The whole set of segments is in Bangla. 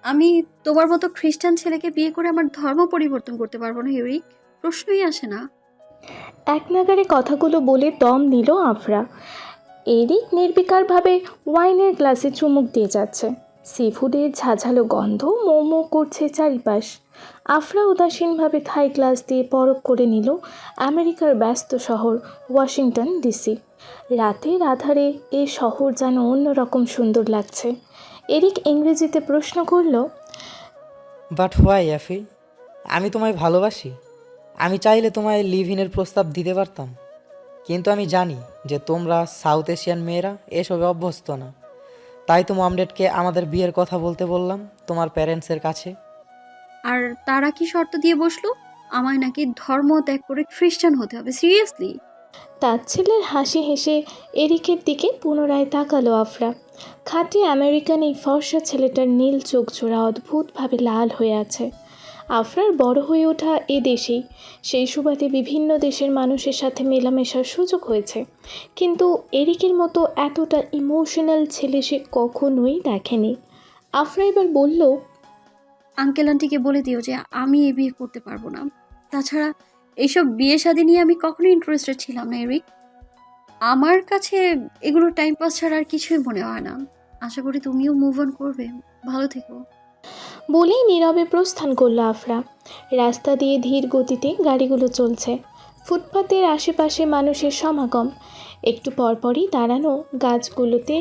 আমি তোমার মতো খ্রিস্টান ছেলেকে বিয়ে করে আমার ধর্ম পরিবর্তন করতে পারবো না ইউরিক। প্রশ্নই আসে না। এক নাগাড়ে কথাগুলো বলে দম নিল আফরা। এরিক নির্বিকারভাবে ওয়াইনের গ্লাসে চুমুক দিয়ে যাচ্ছে। সিফুডের ঝাঝালো গন্ধ মোমো করছে চারিপাশ। আফরা উদাসীনভাবে থাই গ্লাস দিয়ে পরখ করে নিল আমেরিকার ব্যস্ত শহর ওয়াশিংটন ডিসি। রাতের আধারে এ শহর যেন অন্যরকম সুন্দর লাগছে। এরিক ইংরেজিতে প্রশ্ন করল, বাট হোয়াই অ্যাফি? আমি তোমায় ভালোবাসি। আমি চাইলে তোমায় লিভ ইনের প্রস্তাব দিতে পারতাম, কিন্তু আমি জানি যে তোমরা সাউথ এশিয়ান মেয়েরা এসবে অভ্যস্ত না। তাই তো মমডেডকে আমাদের বিয়ের কথা বলতে বললাম তোমার প্যারেন্টসের কাছে। আর তারা কি শর্ত দিয়ে বসলো? আমায় নাকি ধর্ম ত্যাগ করে খ্রিস্টান হতে হবে? সিরিয়াসলি? তার ছেলের হাসি হেসে এরিকের দিকে পুনরায় তাকালো আফরা। খাঁটি আমেরিকান এই ফর্সা ছেলেটার নীল চোখ জোড়া অদ্ভুতভাবে লাল হয়ে আছে। আফরার বড় হয়ে ওঠা এ দেশেই, সেই সুবাদে বিভিন্ন দেশের মানুষের সাথে মেলামেশার সুযোগ হয়েছে, কিন্তু এরিকের মতো এতটা ইমোশনাল ছেলে সে কখনোই দেখেনি। আফরা এবার বলল, আঙ্কেল আন্টিকে বলে দিও যে আমি এই বিয়ে করতে পারবো না। তাছাড়া এইসব বিয়ে শাদী নিয়ে আমি কখনোই ইন্টারেস্টেড ছিলাম না এরিক। আমার কাছে এগুলো টাইম পাস ছাড়া আর কিছুই মনে হয় না। আশা করি তুমিও মুভ অন করবে। ভালো থেকো। বলেই নীরবে প্রস্থান করল আফরা। রাস্তা দিয়ে ধীর গতিতে গাড়িগুলো চলছে। ফুটপাতের আশেপাশে মানুষের সমাগম। একটু পরপরই দাঁড়ানো গাছগুলোতে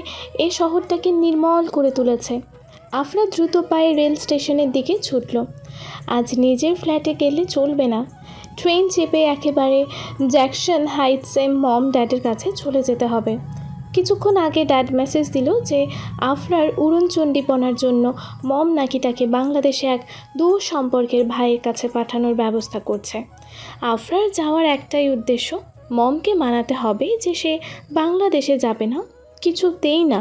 এ শহরটাকে নির্মল করে তুলেছে। আফরা দ্রুত পায়ে রেল স্টেশনের দিকে ছুটল। আজ নিজের ফ্ল্যাটে গেলে চলবে না। ট্রেন চেপে একেবারে জ্যাকসন হাইটসে মম ড্যাডের কাছে চলে যেতে হবে। কিছুক্ষণ আগে ড্যাড মেসেজ দিল যে আফরার উড়নচণ্ডীপনার জন্য মম নাকি তাকে বাংলাদেশে এক দূর সম্পর্কের ভাইয়ের কাছে পাঠানোর ব্যবস্থা করছে। আফরার যাওয়ার একটাই উদ্দেশ্য, মমকে মানাতে হবে যে সে বাংলাদেশে যাবে না, কিছুতেই না।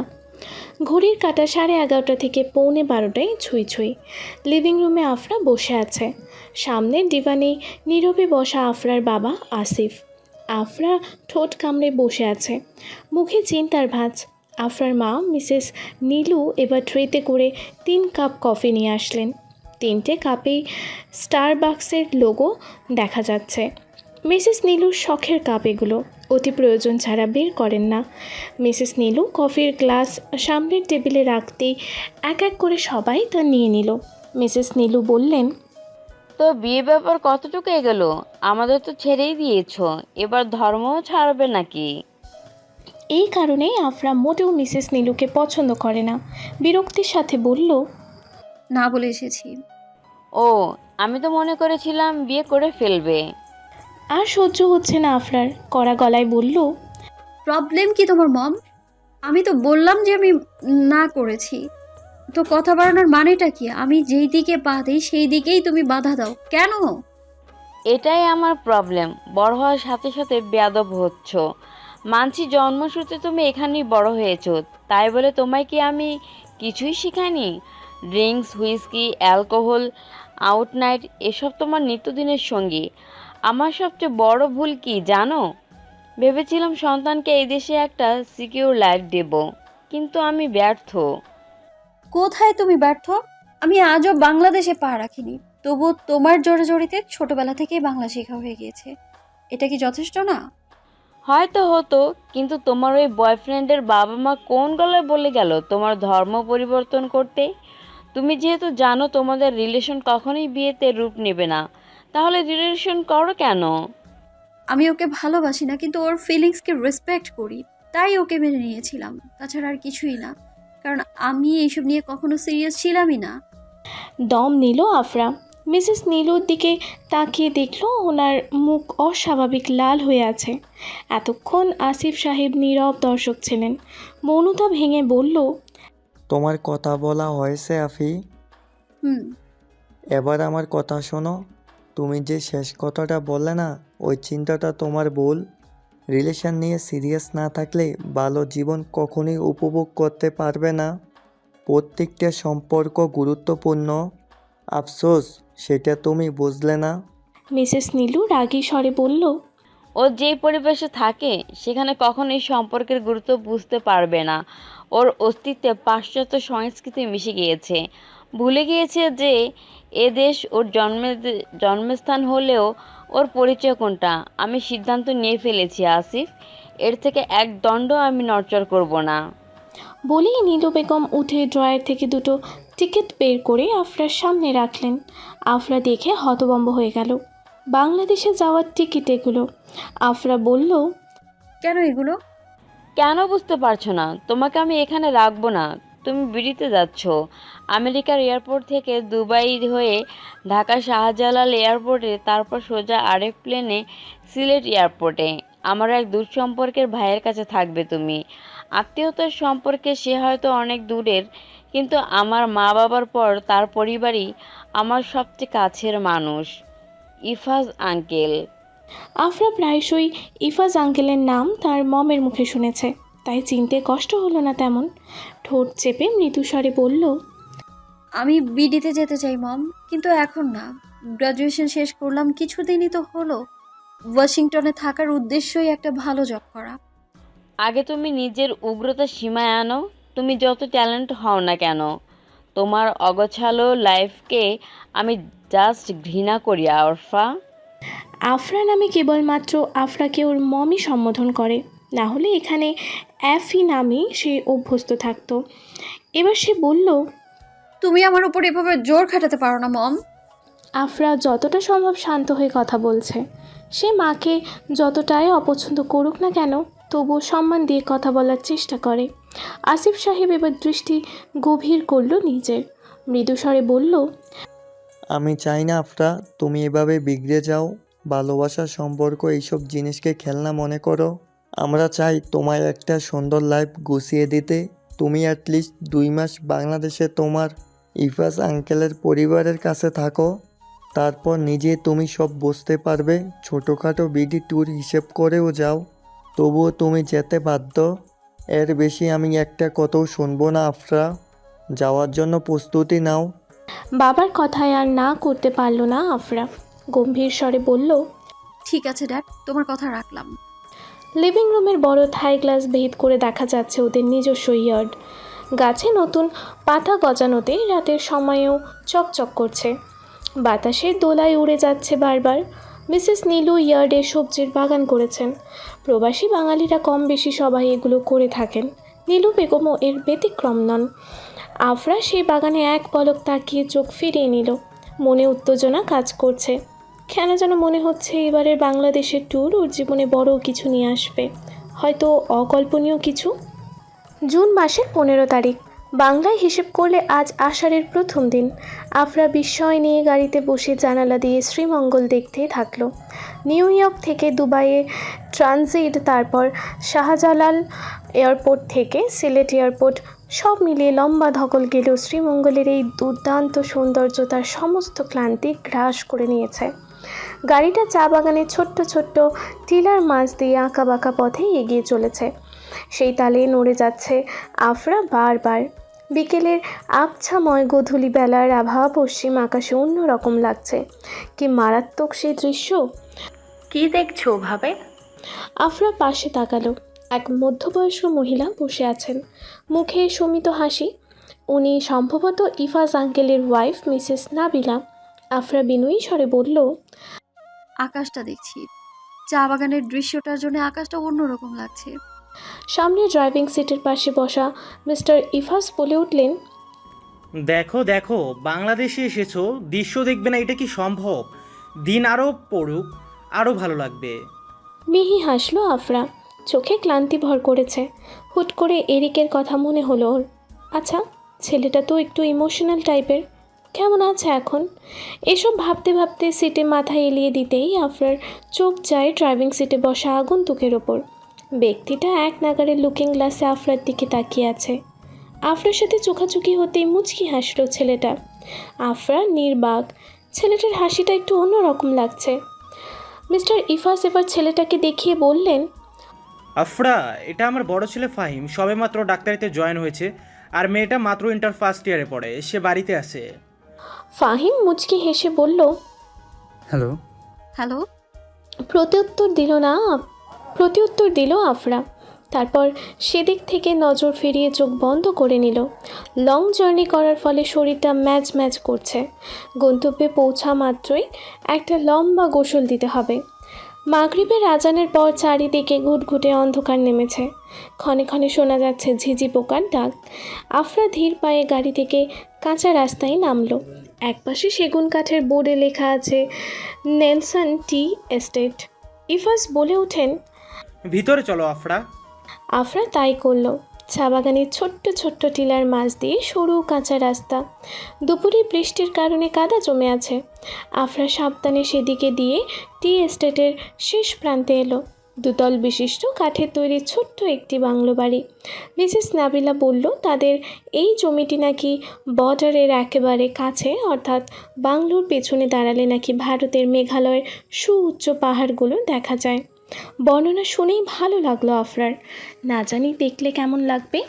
ঘড়ির কাঁটা 11:30 থেকে 11:45 ছুঁই ছুঁই। লিভিং রুমে আফরা বসে আছে। সামনের ডিভানে নীরবে বসা আফরার বাবা আসিফ। আফরা ঠোঁট কামড়ে বসে আছে, মুখে চিন্তার ভাঁজ। আফরার মা মিসেস নীলু এবার ট্রেতে করে 3 কাপ কফি নিয়ে আসলেন। 3টে কাপেই স্টারবাকসের লোগো দেখা যাচ্ছে। মিসেস নীলুর শখের কাপ এগুলো, অতি প্রয়োজন ছাড়া বের করেন না। মিসেস নীলু কফির গ্লাস সামনের টেবিলে রাখতেই এক এক করে সবাই তা নিয়ে নিল। মিসেস নীলু বললেন, তো বিয়ে ব্যাপার কতটুকু এগোলো? আমাদের তো ছেড়েই দিয়েছো, এবার ধর্মও ছাড়বে নাকি? এই কারণেই আফরা মোটেও মিসেস নীলুকে পছন্দ করে না। বিরক্তির সাথে বলল, না বলে এসেছি। ও, আমি তো মনে করেছিলাম বিয়ে করে ফেলবে। আর সহ্য হচ্ছে না আফরার, কড়া গলায় বলল, প্রবলেম কি তোমার মম? আমি তো বললাম যে আমি না করেছি। তো কথা বাড়ানোর মানেটা কি? আমি যেই দিকে পা দিই সেই দিকেই তুমি বাধা দাও কেন? এটাই আমার প্রবলেম, বড় হওয়ার সাথে সাথে বেয়াদব হচ্ছ। মানছি জন্মসূত্রে তুমি এখানেই বড় হয়েছো, তাই বলে তোমায় কি আমি কিছুই শিখাইনি? Drinks, whisky, alcohol, out night এসব তোমার নিত্যদিনের সঙ্গী। আমার সবচেয়ে বড় ভুল কি জানো? ভেবেছিলাম সন্তানকে এই দেশে একটা সিকিউর লাইফ দেব, কিন্তু আমি ব্যর্থ। কোথায় তুমি ব্যর্থ? আমি আজও বাংলাদেশে পা রাখিনি, তবু তোমার জোরাজোরিতে ছোটবেলা থেকেই বাংলা শেখা হয়ে গিয়েছে। এটা কি যথেষ্ট না? হয়তো হতো, কিন্তু তোমার ওই বয়ফ্রেন্ডের বাবা মা কোন গলায় বলে গেল তোমার ধর্ম পরিবর্তন করতে? তুমি যেহেতু জানো তোমাদের রিলেশন কখনোই বিয়েতে রূপ নেবে না, তাহলে রিলেশন করো কেন? আমি ওকে ভালোবাসি না, কিন্তু ওর ফিলিংসকে রেসপেক্ট করি, তাই ওকে মেনে নিয়েছিলাম। তাছাড়া আর কিছুই না, কারণ আমি এইসব নিয়ে কখনো সিরিয়াস ছিলামই না। দম নিল আফরা। মিসেস নীলুর দিকে তাকিয়ে দেখল ওনার মুখ অস্বাভাবিক লাল হয়ে আছে। এতক্ষণ আসিফ সাহেব নীরব দর্শক ছিলেন। মৌনতা ভেঙে বলল, তোমার কথা বলা হয়েছে আফি? হুম। এবার আমার কথা শোনো। তুমি যে শেষ কথাটা বললে না, ওই চিন্তাটা তোমার ভুল। রিলেশন নিয়ে সিরিয়াস না থাকলে ভালো জীবন কখনোই উপভোগ করতে পারবে না। প্রত্যেকটা সম্পর্ক গুরুত্বপূর্ণ, আফসোস সেটা তুমি বুঝলে না। মিসেস নীলু রাগী স্বরে বলল, ও যে পরিবেশে থাকে সেখানে কখনোই সম্পর্কের গুরুত্ব বুঝতে পারবে না। ওর অস্তিত্বে পাশ্চাত্য সংস্কৃতি মিশে গিয়েছে। ভুলে গিয়েছে যে এ দেশ ওর জন্মস্থান হলেও ওর পরিচয় কোনটা। আমি সিদ্ধান্ত নিয়ে ফেলেছি আসিফ, এর থেকে এক দণ্ড আমি নড়চড় করব না। বলেই নীলু বেগম উঠে ড্রয়ার থেকে দুটো টিকিট বের করে আফরার সামনে রাখলেন। আফরা দেখে হতভম্ব হয়ে গেল। বাংলাদেশে যাওয়ার টিকিট এগুলো। আফরা বলল, কেন এগুলো? কেন বুঝতে পারছো না? তোমাকে আমি এখানে রাখবো না। তুমি বিড়িতে যাচ্ছ। আমেরিকার এয়ারপোর্ট থেকে দুবাই হয়ে ঢাকা শাহজালাল এয়ারপোর্টে, তারপর সোজা আরেক প্লেনে সিলেট এয়ারপোর্টে। আমার এক দূর সম্পর্কের ভাইয়ের কাছে থাকবে তুমি। আত্মীয়তার সম্পর্কে সে হয়তো অনেক দূরের, কিন্তু আমার মা বাবার পর তার পরিবারই আমার সবচেয়ে কাছের মানুষ। ইফাজ আঙ্কেল। আফরা প্রায়শই ইফাজ আঙ্কেলের নাম তার মমের মুখে শুনেছে, তাই চিনতে কষ্ট হলো না তেমন। ঠোঁট চেপে মৃদুস্বরে বলল, আমি বিডিতে যেতে চাই মম, কিন্তু এখন না। গ্রাজুয়েশন শেষ করলাম, কিছুদিনই তো হলো। ওয়াশিংটনে থাকার উদ্দেশ্যই একটা ভালো জব করা। আগে তুমি নিজের উগ্রতা সীমায় আনো। তুমি যত ট্যালেন্ট হও না কেন, তোমার অগোছালো লাইফকে আমি জাস্ট ঘৃণা করি আরফা। আফরা নামে কেবলমাত্র আফরাকে ওর মমই সম্বোধন করে, না হলে এখানে অ্যাফি নামেই সে অভ্যস্ত থাকতো। এবার সে বলল, তুমি আমার উপর এভাবে জোর খাটাতে পারো না মম। আফরা যতটা সম্ভব শান্ত হয়ে কথা বলছে। সে মাকে যতটাই অপছন্দ করুক না কেন, তবুও সম্মান দিয়ে কথা বলার চেষ্টা করে। আসিফ সাহেব এবার দৃষ্টি গভীর করল নিজের, মৃদুস্বরে বলল, আমি চাই না আফরা তুমি এভাবে বিগড়ে যাও। ভালোবাসা, সম্পর্ক এইসব জিনিসকে খেলনা মনে করো। আমরা চাই তোমার একটা সুন্দর লাইফ গুছিয়ে দিতে। তুমি অ্যাটলিস্ট 2 মাস বাংলাদেশে তোমার ইফাজ আঙ্কেলের পরিবারের কাছে থাকো। তারপর নিজে তুমি সব বুঝতে পারবে। ছোটোখাটো বিডি ট্যুর হিসেব করেও যাও, তবুও তুমি যেতে বাধ্য। এর বেশি আমি একটা কথাও শুনবো না আফরা। যাওয়ার জন্য প্রস্তুতি নাও। বাবার কথায় আর না করতে পারল না আফরা। গম্ভীর স্বরে বলল, ঠিক আছে ড্যাড, তোমার কথা রাখলাম। লিভিং রুমের বড় থাই গ্লাস ভেদ করে দেখা যাচ্ছে ওদের নিজস্ব ইয়ার্ড। গাছে নতুন পাতা গজানোতে রাতের সময়েও চকচক করছে। বাতাসের দোলায় উড়ে যাচ্ছে বারবার। মিসেস নীলু ইয়ার্ডে সবজির বাগান করেছেন। প্রবাসী বাঙালিরা কম বেশি সবাই এগুলো করে থাকেন। নীলু বেগমও এর ব্যতিক্রম নন। আফরা সেই বাগানে এক পলক তাকিয়ে চোখ ফিরিয়ে নিল। মনে উত্তেজনা কাজ করছে। কেন যেন মনে হচ্ছে এবারের বাংলাদেশের ট্যুর ওর জীবনে বড় কিছু নিয়ে আসবে, হয়তো অকল্পনীয় কিছু। জুন মাসের 15 তারিখ। বাংলায় হিসেব করলে আজ আষাঢ়ের প্রথম দিন। আফরা বিস্ময় নিয়ে গাড়িতে বসে জানালা দিয়ে শ্রীমঙ্গল দেখতেই থাকলো। নিউ ইয়র্ক থেকে দুবাইয়ে ট্রানজিট, তারপর শাহজালাল এয়ারপোর্ট থেকে সিলেট এয়ারপোর্ট, সব মিলিয়ে লম্বা ধকল গেলেও শ্রীমঙ্গলের এই দুর্দান্ত সৌন্দর্য তার সমস্ত ক্লান্তি গ্রাস করে নিয়েছে। গাড়িটা চা বাগানের ছোট্ট ছোট্ট টিলার মাছ দিয়ে আঁকা বাঁকা পথে এগিয়ে চলেছে। সেই তালে নড়ে যাচ্ছে আফরা বারবার। বিকেলের আবছাময় গধূলি বেলার আভা পশ্চিম আকাশে অন্যরকম লাগছে। কি মারাত্মক সেই দৃশ্য! কি দেখছো ভাবে? আফরা পাশে তাকালো। এক মধ্যবয়স্ক মহিলা বসে আছেন, মুখে শমিত হাসি। উনি সম্ভবত ইফাজ আঙ্কেলের ওয়াইফ মিসেস নাবিলা। আফরা বিনয়ী স্বরে বলল, আকাশটা দেখছি, চা বাগানের দৃশ্যটার জন্য আকাশটা অন্যরকম লাগছে। সামনে ড্রাইভিং সিটের পাশে বসা মিস্টার ইফাজ বলে উঠলেন, দেখো দেখো, বাংলাদেশে এসেছো, দৃশ্য দেখবে না? এটা কি সম্ভব? দিন আরও পড়ুক, আরও ভালো লাগবে। মিহি হাসলো আফরা, চোখে ক্লান্তি ভর করেছে। হুট করে এরিকের কথা মনে হলো ওর। আচ্ছা, ছেলেটা তো একটু ইমোশনাল টাইপের, কেমন আছে এখন? এসব ভাবতে ভাবতে সিটে মাথা এলিয়ে দিতেই আফরার চোখ যায় ড্রাইভিং সিটে বসা আগন্তুকের ওপর। ব্যক্তিটা এক নাগারে লুকিং গ্লাসে আফরার দিকে তাকিয়ে আছে। আফরার সাথে চোখাচোখি হতেই মুচকি হাসলো ছেলেটা। আফরা নির্বাক, ছেলেটার হাসিটা একটু অন্যরকম লাগছে। মিস্টার ইফাস এবার ছেলেটাকে দেখিয়ে বললেন, আফরা, এটা আমার বড় ছেলে ফাহিম, সবেমাত্র ডাক্তারিতে জয়েন হয়েছে, আর মেয়েটা মাত্র ইন্টার ফার্স্ট ইয়ারে পড়ে, সে বাড়িতে আছে। ফাহিম মুচকি হেসে বলল, হ্যালো। হ্যালো। প্রত্যুত্তর দিল আফরা। তারপর সেদিক থেকে নজর ফিরিয়ে চোখ বন্ধ করে নিল। লং জার্নি করার ফলে শরীরটা ম্যাচ ম্যাচ করছে। গন্তব্যে পৌঁছা মাত্রই একটা লম্বা গোসল দিতে হবে। মাগরিবের আজানের পর চারিদিকে ঘুটঘুটে অন্ধকার নেমেছে। ক্ষণে ক্ষণে শোনা যাচ্ছে ঝিঝি পোকার ডাক। আফরা ধীর পায়ে গাড়ি থেকে কাঁচা রাস্তায় নামলো। একপাশে সেগুন কাঠের বোর্ডে লেখা আছে নেলসন টি এস্টেট। ইফাস বলে ওঠেন। ভিতরে চলো আফরা। আফরা তাই করলো। চা বাগানের ছোট্ট ছোট্ট টিলার মাঝ দিয়ে সরু কাঁচা রাস্তা। দুপুরে বৃষ্টির কারণে কাদা জমে আছে। আফরা সাবধানে সেদিকে দিয়ে টি এস্টেটের শেষ প্রান্তে এলো। দুতল বিশিষ্ট কাঠের তৈরি ছোট্ট একটি বাংলো বাড়ি। মিসেস নাবিলা বলল তাদের এই জমিটি নাকি বর্ডারের একেবারে কাছে, অর্থাৎ বাংলোর পেছনে দাঁড়ালে নাকি ভারতের মেঘালয়ের সুউচ্চ পাহাড়গুলো দেখা যায়। বর্ণনা শুনেই ভালো লাগলো আফরার। না জানি দেখলে কেমন লাগবে।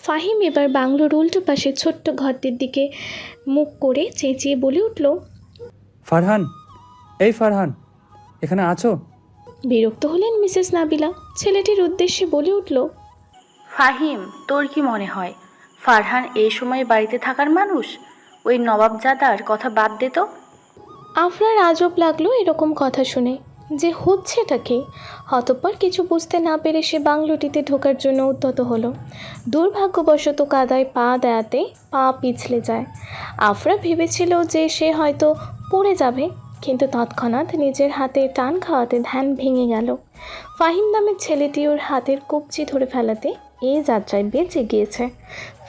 ফাহিম এবার বাংলোর উল্টো পাশে ছোট্ট ঘরটির দিকে মুখ করে চেঁচিয়ে বলে উঠল, ফারহান, এই ফারহান, এখানে আছো? বিরক্ত হলেন মিসেস নাবিলা। ছেলেটির উদ্দেশ্যে বলে উঠল, ফাহিম, তোর কি মনে হয় ফারহান এই সময় বাড়িতে থাকার মানুষ? ওই নবাবজাদার কথা বাদ দে তো। আফরার আজব লাগলো এরকম কথা শুনে, যে হচ্ছেটা কি। হতঃপর কিছু বুঝতে না পেরে সে বাংলোটিতে ঢোকার জন্য উদ্যত হলো। দুর্ভাগ্যবশত কাদায় পা দেয়াতে পা পিছলে যায়। আফরা ভেবেছিল যে সে হয়তো পড়ে যাবে, কিন্তু তৎক্ষণাৎ নিজের হাতে টান খাওয়াতে ধ্যান ভেঙে গেল। ফাহিম নামের ছেলেটি ওর হাতের কবজি ধরে ফেলাতে এই যাত্রায় বেঁচে গিয়েছে।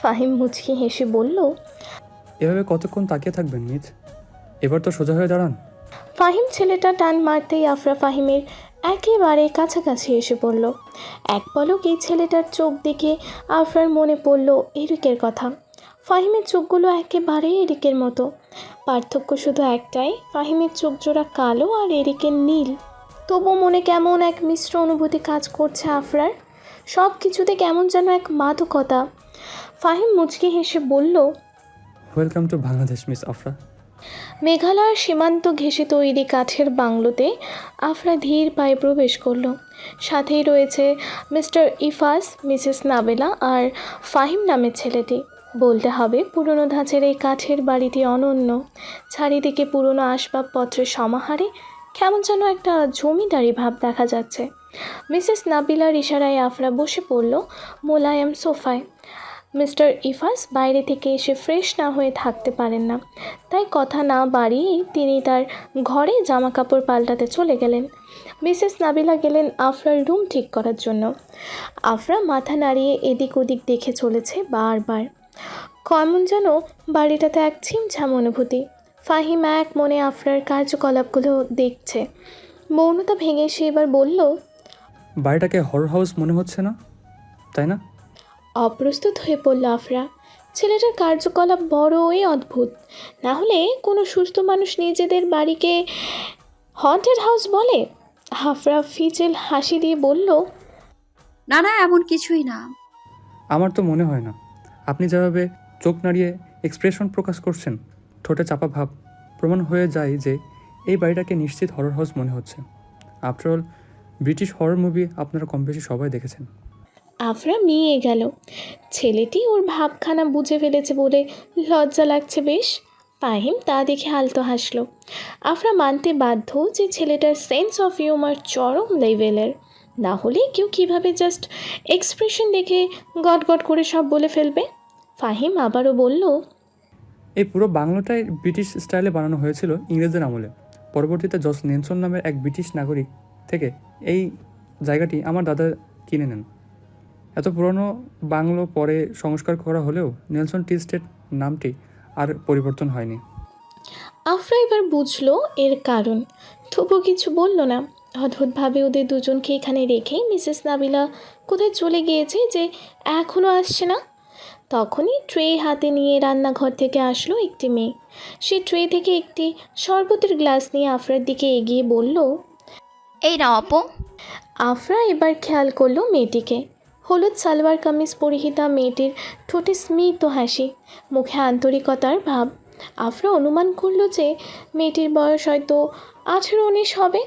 ফাহিম মুচকি হেসে বলল, এভাবে কতক্ষণ তাকিয়ে থাকবেন মিথ? এবার তো সোজা হয়ে দাঁড়ান। ফাহিম ছেলেটা টান মারতেই আফরা ফাহিমের একেবারে কাছাকাছি এসে পড়ল। এক পলক এই ছেলেটার চোখ দেখে আফরার মনে পড়ল এরিকের কথা। ফাহিমের চোখগুলো একেবারে এরিকের মতো। পার্থক্য শুধু একটাই, ফাহিমের চোখ জোড়া কালো আর এরিকের নীল। তবু মনে কেমন এক মিশ্র অনুভূতি কাজ করছে আফরার। সব কিছুতে কেমন যেন এক মাদকতা। ফাহিম মুচকি হেসে বলল, welcome to Bangladesh miss Afra. মেঘালয়ের সীমান্ত ঘেঁষে তৈরি কাঠের বাংলোতে আফরা ধীর পায়ে প্রবেশ করলো। সাথেই রয়েছে মিস্টার ইফাস, মিসেস নাবেলা আর ফাহিম নামের ছেলেটি। বলতে হবে পুরনো ধাঁচের এই কাঠের বাড়িটি অনন্য। চারিদিকে পুরনো আসবাবপত্রের সমাহারে কেমন যেন একটা জমিদারি ভাব দেখা যাচ্ছে। মিসেস নাবিলার ইশারায় আফরা বসে পড়ল মোলায়েম সোফায়। মিস্টার ইফাস বাইরে থেকে এসে ফ্রেশ না হয়ে থাকতে পারেন না, তাই কথা না বাড়িয়েই তিনি তার ঘরে জামা কাপড় পাল্টাতে চলে গেলেন। মিসেস নাবিলা গেলেন আফরার রুম ঠিক করার জন্য। আফরা মাথা নাড়িয়ে এদিক ওদিক দেখে চলেছে বারবার। কেমন যেন বাড়িটাতে এক ছিমছাম অনুভূতি। ফাহিম এক মনে আফরার কার্যকলাপগুলো দেখছে। মৌনতা ভেঙে সে এবার বলল, বাড়িটাকে হরর হাউস মনে হচ্ছে না, তাই না? অপ্রস্তুত হয়ে পড়ল আফরা। ছেলেটার কার্যকলাপ বড়ই অদ্ভুত। না হলে কোনো সুস্থ মানুষ নিজেদের বাড়িকে হন্টেড হাউস বলে? আফরা ফিচেল হাসি দিয়ে বলল, না না, এমন কিছুই না। আমার তো মনে হয় না। আপনি যেভাবে চোখ নাড়িয়ে এক্সপ্রেশন প্রকাশ করছেন, ঠোঁটে চাপা ভাব, প্রমাণ হয়ে যায় যে এই বাড়িটাকে নিশ্চিত হরর হাউস মনে হচ্ছে। আফটারঅল ব্রিটিশ হরর মুভি আপনারা কম বেশি সবাই দেখেছেন। আফরা মিয়ে গেল। ছেলেটি ওর ভাবখানা বুঝে ফেলেছে বলে লজ্জা লাগছে বেশ। ফাহিম তা দেখে আলতো হাসল। আফরা মানতে বাধ্য যে ছেলেটার সেন্স অফ হিউমার চরম লেভেলের। না হলে কেউ কীভাবে জাস্ট এক্সপ্রেশন দেখে গট গট করে সব বলে ফেলবে। ফাহিম আবারও বলল, এই পুরো বাংলোটাই ব্রিটিশ স্টাইলে বানানো হয়েছিল ইংরেজদের আমলে। পরবর্তীতে জর্জ নেলসন নামের এক ব্রিটিশ নাগরিক থেকে এই জায়গাটি আমার দাদা কিনে নেন। এত পুরনো বাংলো পরে সংস্কার করা হলেও নেলসন টি স্টেট নামটি আর পরিবর্তন হয়নি। আফরা এবার বুঝলো এর কারণ, তবু কিছু বলল না। অদ্ভুতভাবে ওদের দুজনকে এখানে রেখেই মিসেস নাবিলা কোথায় চলে গিয়েছে যে এখনও আসছে না। তখনই ট্রে হাতে নিয়ে রান্নাঘর থেকে আসলো একটি মেয়ে। সে ট্রে থেকে একটি শরবতের গ্লাস নিয়ে আফরার দিকে এগিয়ে বলল, এই নাও আপু। আফরা এবার খেয়াল করলো মেয়েটিকে। হলুদ সালোয়ার কামিজ পরিহিতা মেয়েটির ঠোঁটে স্মিত হাসি, মুখে আন্তরিকতার ভাব। আফরা অনুমান করলো যে মেয়েটির বয়স হয়তো 18-19 হবে।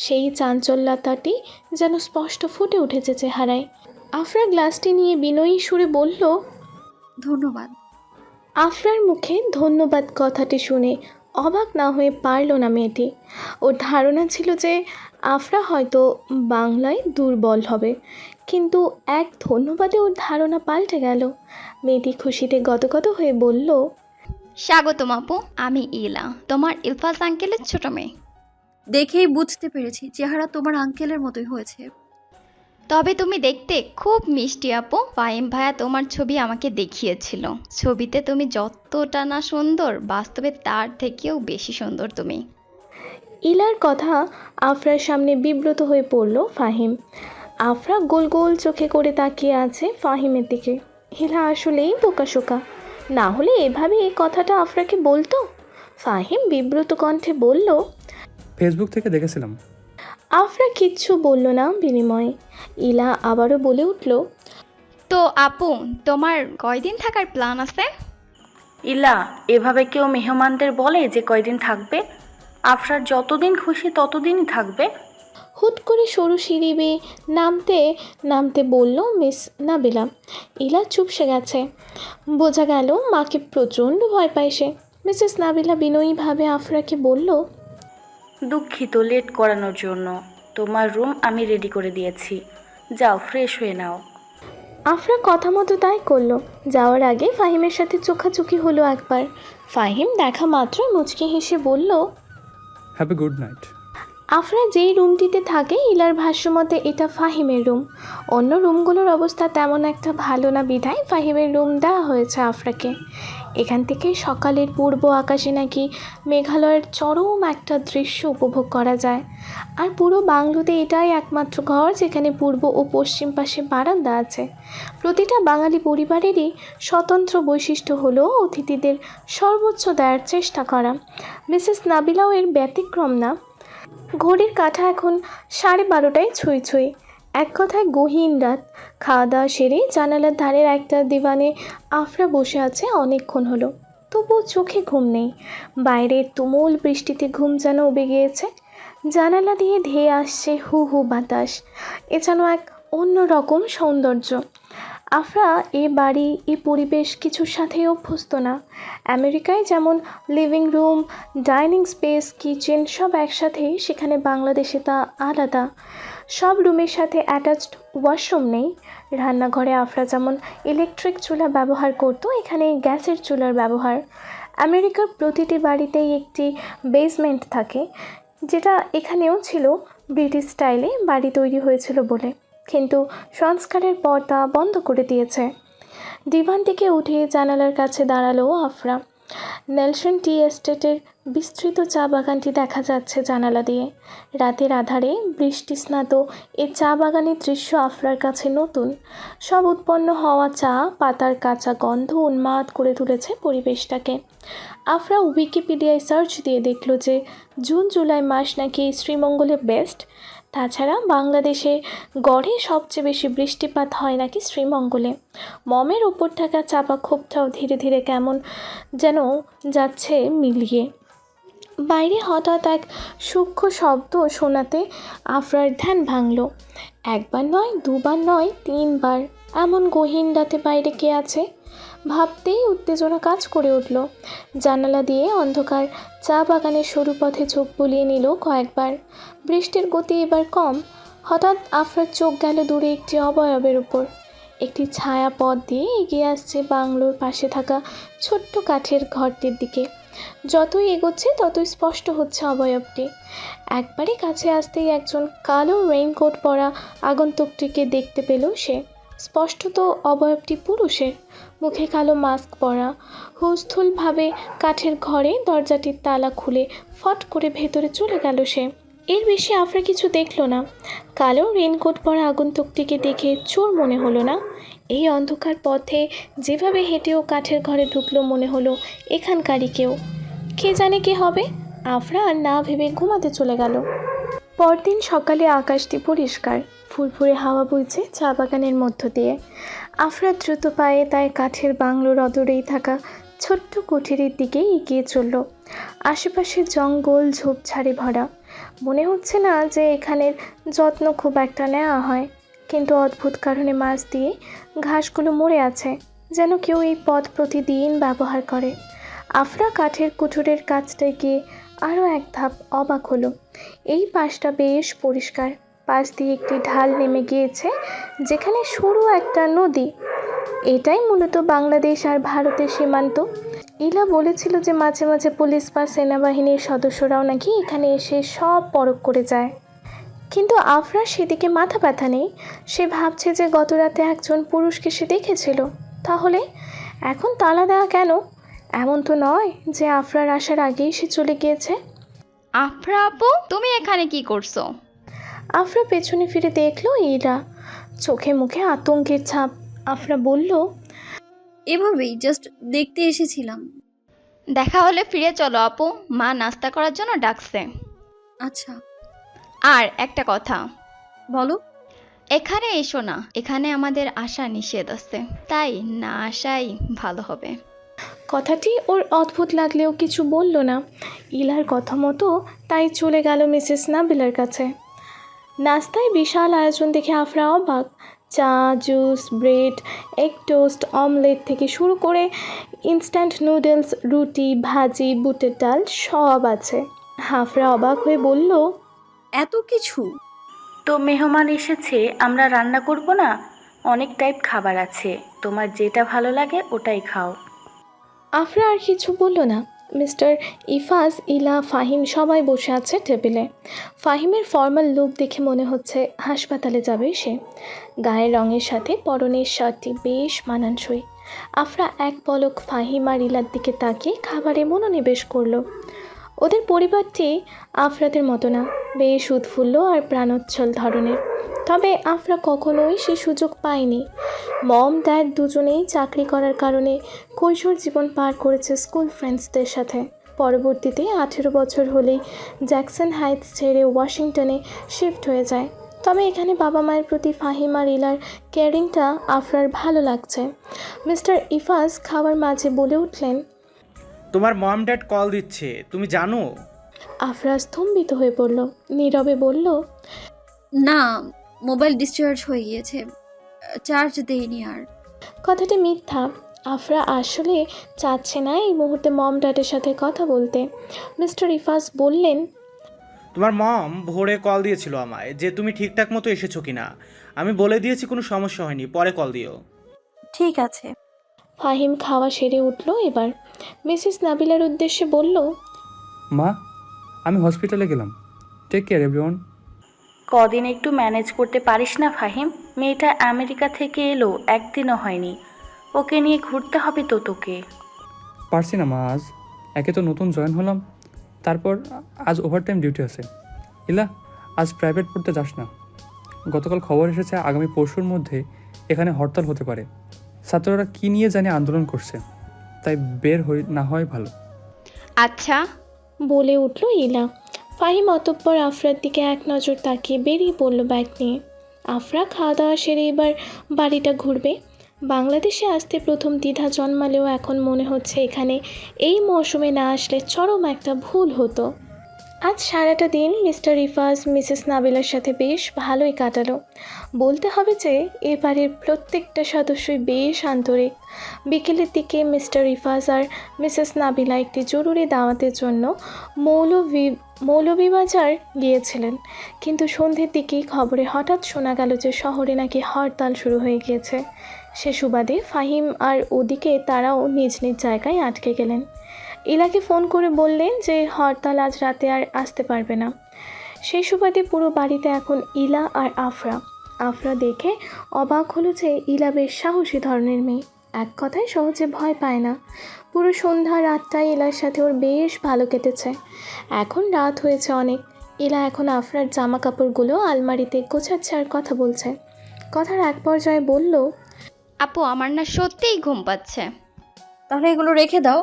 সেই চাঞ্চল্যতাটি যেন স্পষ্ট ফুটে উঠেছে চেহারায়। আফরা গ্লাসটি নিয়ে বিনয়ী সুরে বলল। ধন্যবাদ। আফরার মুখে ধন্যবাদ কথাটি শুনে অবাক না হয়ে পারল না মেয়েটি। ওর ধারণা ছিল যে আফরা হয়তো বাংলায় দুর্বল হবে, কিন্তু এক ধন্যবাদে ওর ধারণা পাল্টে গেল। মেয়েটি খুশিতে গদগদ হয়ে বলল, স্বাগতম আপু, আমি ইলা, তোমার ইলফাজ আঙ্কেলের ছোট মেয়ে। দেখেই বুঝতে পেরেছি চেহারা তোমার আঙ্কেলের মতোই হয়েছে। তবে তুমি দেখতে খুব মিষ্টি আপু। ফাহিম ভাইয়া তোমার ছবি আমাকে দেখিয়েছিল। ছবিতে তুমি যতটা না সুন্দর, বাস্তবে তার থেকেও বেশি সুন্দর তুমি। ইলার কথা আফরার সামনে বিব্রত হয়ে পড়ল ফাহিম। আফরা গোল গোল চোখে করে তাকিয়ে আছে ফাহিমের দিকে। ইলা আসলেই বোকাশোকা, না হলে এভাবে এই কথাটা আফরাকে বলতো। ফাহিম বিব্রত কণ্ঠে বলল। ফেসবুক থেকে দেখেছিলাম। আফরা কিচ্ছু বলল না বিনিময়ে। ইলা আবারও বলে উঠল, তো আপু, তোমার কয়দিন থাকার প্ল্যান আছে? ইলা, এভাবে কেউ মেহমানদের বলে যে কয়দিন থাকবে? আফরার যতদিন খুশি ততদিনই থাকবে। হুট করে সরু সিঁড়ি বেয়ে নামতে নামতে বলল মিস নাবিলা। ইলা চুপসে গেছে। বোঝা গেল মাকে প্রচণ্ড ভয় পায় সে। মিসেস নাবিলা বিনয়ীভাবে আফরাকে বলল, দুঃখিত লেট করানোর জন্য। তোমার রুম আমি রেডি করে দিয়েছি, যাও ফ্রেশ হয়ে নাও। আফরা কথা মতো তাই করলো। যাওয়ার আগে ফাহিমের সাথে চোখাচোখি হলো একবার। ফাহিম দেখা মাত্র মুচকি হেসে বলল, have a good night. Afra যেই রুমটিতে থাকে ইলার ভাষ্যমতে এটা ফাহিমের রুম। অন্য রুমগুলোর অবস্থা তেমন একটা ভালো না বিধায় ফাহিমের রুম দেওয়া হয়েছে আফরাকে। এখান থেকে সকালের পূর্ব আকাশে নাকি মেঘালয়ের চরম একটা দৃশ্য উপভোগ করা যায়। আর পুরো বাংলোতে এটাই একমাত্র ঘর যেখানে পূর্ব ও পশ্চিম পাশে বারান্দা আছে। প্রতিটা বাঙালি পরিবারেরই স্বতন্ত্র বৈশিষ্ট্য হলো অতিথিদের সর্বোচ্চ দেওয়ার চেষ্টা করা। মিসেস নাবিলাও এর ব্যতিক্রম না। ঘড়ির কাঁটা এখন 12:30 ছুঁই ছুঁই। এক কথায় গহীন রাত। খাওয়া দাওয়া সেরে জানালার ধারের একটা দিবানে আফরা বসে আছে অনেকক্ষণ হলো, তবুও চোখে ঘুম নেই। বাইরের তুমুল বৃষ্টিতে ঘুম যেন উবে গিয়েছে। জানালা দিয়ে ধেয়ে আসছে হু হু বাতাস। এ যেন এক অন্যরকম সৌন্দর্য। আফরা এ বাড়ি এ পরিবেশ কিছুর সাথে অভ্যস্ত না। আমেরিকায় যেমন living room, dining space, kitchen সব একসাথে, সেখানে বাংলাদেশে তা আলাদা। সব রুমের সাথে অ্যাটাচড ওয়াশরুম নেই। রান্নাঘরে আফরা যেমন ইলেকট্রিক চুলা ব্যবহার করত, এখানে গ্যাসের চুলার ব্যবহার। আমেরিকার প্রতিটি বাড়িতেই একটি বেসমেন্ট থাকে, যেটা এখানেও ছিল। ব্রিটিশ স্টাইলে বাড়ি তৈরি হয়েছিল বলে, কিন্তু সংস্কারের পর তা বন্ধ করে দিয়েছে। ডিভান থেকে উঠে জানালার কাছে দাঁড়ালো আফরা। নেলসন টি এস্টেটের বিস্তৃত চা বাগানটি দেখা যাচ্ছে জানালা দিয়ে। রাতের আধারে বৃষ্টিস্নাত এ চা বাগানের দৃশ্য আফরার কাছে নতুন। সব উৎপন্ন হওয়া চা পাতার কাঁচা গন্ধ উন্মাদ করে তুলেছে পরিবেশটাকে। আফরা উইকিপিডিয়ায় সার্চ দিয়ে দেখল যে জুন জুলাই মাস নাকি শ্রীমঙ্গলে বেস্ট। তাছাড়া বাংলাদেশে গড়ে সবচেয়ে বেশি বৃষ্টিপাত হয় নাকি শ্রীমঙ্গলে। মমের ওপর থাকা চাপা ক্ষোভটাও ধীরে ধীরে কেমন যেন যাচ্ছে মিলিয়ে। বাইরে হঠাৎ এক সূক্ষ্ম শব্দ শোনাতে আফরার ধ্যান ভাঙল। একবার নয়, দুবার নয়, 3বার। এমন গহীন রাতে বাইরে কে আছে ভাবতেই উত্তেজনা কাজ করে উঠল। জানালা দিয়ে অন্ধকার চা বাগানের সরু পথে চোখ বুলিয়ে নিল কয়েকবার। বৃষ্টির গতি এবার কম। হঠাৎ আফরার চোখ গেল দূরে একটি অবয়বের উপর। একটি ছায়া পথ দিয়ে এগিয়ে আসছে বাংলোর পাশে থাকা ছোট্ট কাঠের ঘরটির দিকে। যতই এগোচ্ছে ততই স্পষ্ট হচ্ছে অবয়বটি। একবারে কাছে আসতেই একজন কালো রেইনকোট পরা আগন্তুকটিকে দেখতে পেল সে। স্পষ্টত অবয়বটি পুরুষের, মুখে কালো মাস্ক পরা। হুস্থুলভাবে কাঠের ঘরে দরজাটির তালা খুলে ফট করে ভেতরে চলে গেল সে। এর বেশি আফরা কিছু দেখল না। কালো রেইনকোট পরা আগন্তুকটিকে দেখে চোর মনে হলো না। এই অন্ধকার পথে যেভাবে হেঁটেও কাঠের ঘরে ঢুকলো মনে হলো এখানকারই কেউ। কে জানে কে হবে। আফরা আর না ভেবে ঘুমাতে চলে গেল। পরদিন সকালে আকাশটি পরিষ্কার, ফুরফুরে হাওয়া বইছে চা বাগানের মধ্য দিয়ে। আফরা দ্রুত পায়ে তাই কাঠের বাংলোর অদূরেই থাকা ছোট্ট কুঠিরের দিকে এগিয়ে চলল। আশেপাশে জঙ্গল ঝোপঝাড়ে ভরা। মনে হচ্ছে না যে এখানের যত্ন খুব একটা নেওয়া হয়। কিন্তু অদ্ভুত কারণে মাছ দিয়ে ঘাসগুলো মরে আছে, যেন কেউ এই পথ প্রতিদিন ব্যবহার করে। আফরা কাঠের কুঠুরের কাছটায় গিয়ে আরও এক ধাপ অবাক হলো। এই পাশটা বেশ পরিষ্কার, পাশ দিয়ে একটি ঢাল নেমে গিয়েছে যেখানে সরু একটা নদী। এটাই মূলত বাংলাদেশ আর ভারতের সীমান্ত। ইলা বলেছিল যে মাঝে মাঝে পুলিশ বা সেনাবাহিনীর সদস্যরাও নাকি এখানে এসে সব পরখ করে যায়। কিন্তু আফরা সেদিকে মাথা ব্যথা নেই। সে ভাবছে যে গত রাতে একজন পুরুষকে সে দেখেছিল। তাহলে এখন তালা দেওয়া কেন? এমন তো নয় যে আফরার আসার আগেই সে চলে গিয়েছে। আফরা আপু, তুমি এখানে কি করছো? আফরা পেছনে ফিরে দেখলো ইলা, চোখে মুখে আতঙ্কের ছাপ। আফরা বলল, এভাবেই জাস্ট দেখতে এসেছিলাম। দেখা হলে ফিরে চলো আপু, মা নাস্তা করার জন্য ডাকছে। আচ্ছা, আর একটা কথা, বলো। এখানে এসো না, এখানে আমাদের আসা নিষেধ আছে, তাই না আসাই ভালো হবে। কথাটি ওর অদ্ভুত লাগলেও কিছু বলল না। ইলার কথা মতো তাই চলে গেল মিসেস নাবিলার কাছে। নাস্তায় বিশাল আয়োজন দেখে আফরা অবাক। চা, juice, bread, egg toast, omelette থেকে শুরু করে ইনস্ট্যান্ট নুডলস, রুটি, ভাজি, বুটের ডাল সব আছে। আফরা অবাক হয়ে বলল, এত কিছু? তো মেহমান এসেছে, আমরা রান্না করব না? অনেক টাইপ খাবার আছে, তোমার যেটা ভালো লাগে ওটাই খাও। আফরা আর কিছু বলল না। মিস্টার ইফাজ, ইলা, ফাহিম সবাই বসে আছে টেবিলে। ফাহিমের ফর্মাল লুক দেখে মনে হচ্ছে হাসপাতালে যাবে সে। গায়ের রঙের সাথে পরনের শার্টটি বেশ মানানসই। আফরা এক পলক ফাহিম আর ইলার দিকে তাকিয়ে খাবারে মনোনিবেশ করলো। ওদের পরিবারটি আফরাদের মতো না, বেশ উৎফুল্ল আর প্রাণোচ্ছল ধরনের। তবে আফরা কখনোই সে সুযোগ পায়নি। মম ড্যাড দুজনেই চাকরি করার কারণে কৈশোর জীবন পার করেছে স্কুল ফ্রেন্ডসদের সাথে। পরবর্তীতে 18 বছর হলেই জ্যাকসন হাইটস ছেড়ে ওয়াশিংটনে শিফট হয়ে যায়। তবে এখানে বাবা মায়ের প্রতি ফাহিম আর ইলার কেয়ারিংটা আফরার ভালো লাগছে। মিস্টার ইফাজ খাওয়ার মাঝে বলে উঠলেন, তোমার মম ড্যাড কল দিচ্ছে, তুমি জানো? আফরা স্তম্ভিত হয়ে পড়ল, নীরবে বলল, না, মোবাইল ডিসচার্জ হয়ে গিয়েছে, চার্জ দেইনি আর। কথাটি মিথ্যা। আফরা আসলে চাচ্ছে না এই মুহূর্তে মম ড্যাডের সাথে কথা বলতে। মিস্টার ইফাজ বললেন, তোমার মম ভোরে কল দিয়েছিল আমায় যে তুমি ঠিকঠাক মতো এসেছো কিনা। আমি বলে দিয়েছি কোনো সমস্যা হয়নি, পরে কল দিও। ঠিক আছে। ফাহিম খাওয়া সেরে উঠল এবার। মিসেস নাবিলার উদ্দেশ্যে বলল, মা, আমি হসপিটালে গেলাম। Take care everyone. কদিন একটু ম্যানেজ করতে পারিস না ফাহিম? মেয়েটা আমেরিকা থেকে এলো, একদিনও হয়নি, ওকে নিয়ে ঘুরতে হবে তো তোকে। পারছি না মা, আজ একে তো নতুন জয়েন হলাম, তারপর আজ ওভারটাইম ডিউটি আছে। ইলা, আজ প্রাইভেট পড়তে যাস না। গতকাল খবর এসেছে আগামী পরশুর মধ্যে এখানে হরতাল হতে পারে। ছাত্ররা কী নিয়ে জানি আন্দোলন করছে, তাই বের না হয় ভালো। আচ্ছা, বলে উঠল ইলা। ফাহিম অতঃপর আফরার দিকে এক নজর তাকিয়ে বেরিয়ে পড়ল ব্যাগ নিয়ে। আফরা খাওয়া দাওয়া সেরে এবার বাড়িটা ঘুরবে। বাংলাদেশে আসতে প্রথম দ্বিধা জন্মালেও এখন মনে হচ্ছে এখানে এই মৌসুমে না আসলে চরম একটা ভুল হতো। আজ সারাটা দিন মিস্টার ইফাজ মিসেস নাবিলার সাথে বেশ ভালোই কাটালো। বলতে হবে যে এবারের প্রত্যেকটা সদস্যই বেশ আন্তরিক। বিকেলের দিকে মিস্টার ইফাজ আর মিসেস নাবিলা একটি জরুরি দাওয়াতের জন্য মৌলভীবাজার গিয়েছিলেন। কিন্তু সন্ধ্যের দিকেই খবরে হঠাৎ শোনা গেল যে শহরে নাকি হরতাল শুরু হয়ে গিয়েছে। সে সুবাদে ফাহিম আর ওদিকে তারাও নিজ নিজ জায়গায় আটকে গেলেন। ইলাকে ফোন করে বললেন যে হরতাল আজ রাতে আর আসতে পারবে না। সেই সুবাদে পুরো বাড়িতে এখন ইলা আর আফরা। আফরা দেখে অবাক হলো যে ইলা বেশ সাহসী ধরনের মেয়ে, এক কথায় সহজে ভয় পায় না। পুরো সন্ধ্যা রাতটাই ইলার সাথে ওর বেশ ভালো কেটেছে। এখন রাত হয়েছে অনেক। ইলা এখন আফরার জামা কাপড়গুলো আলমারিতে গোছাচ্ছে আর কথা বলছে। কথার এক পর্যায়ে বলল, আপু আমার না সত্যিই ঘুম পাচ্ছে। তাহলে এগুলো রেখে দাও,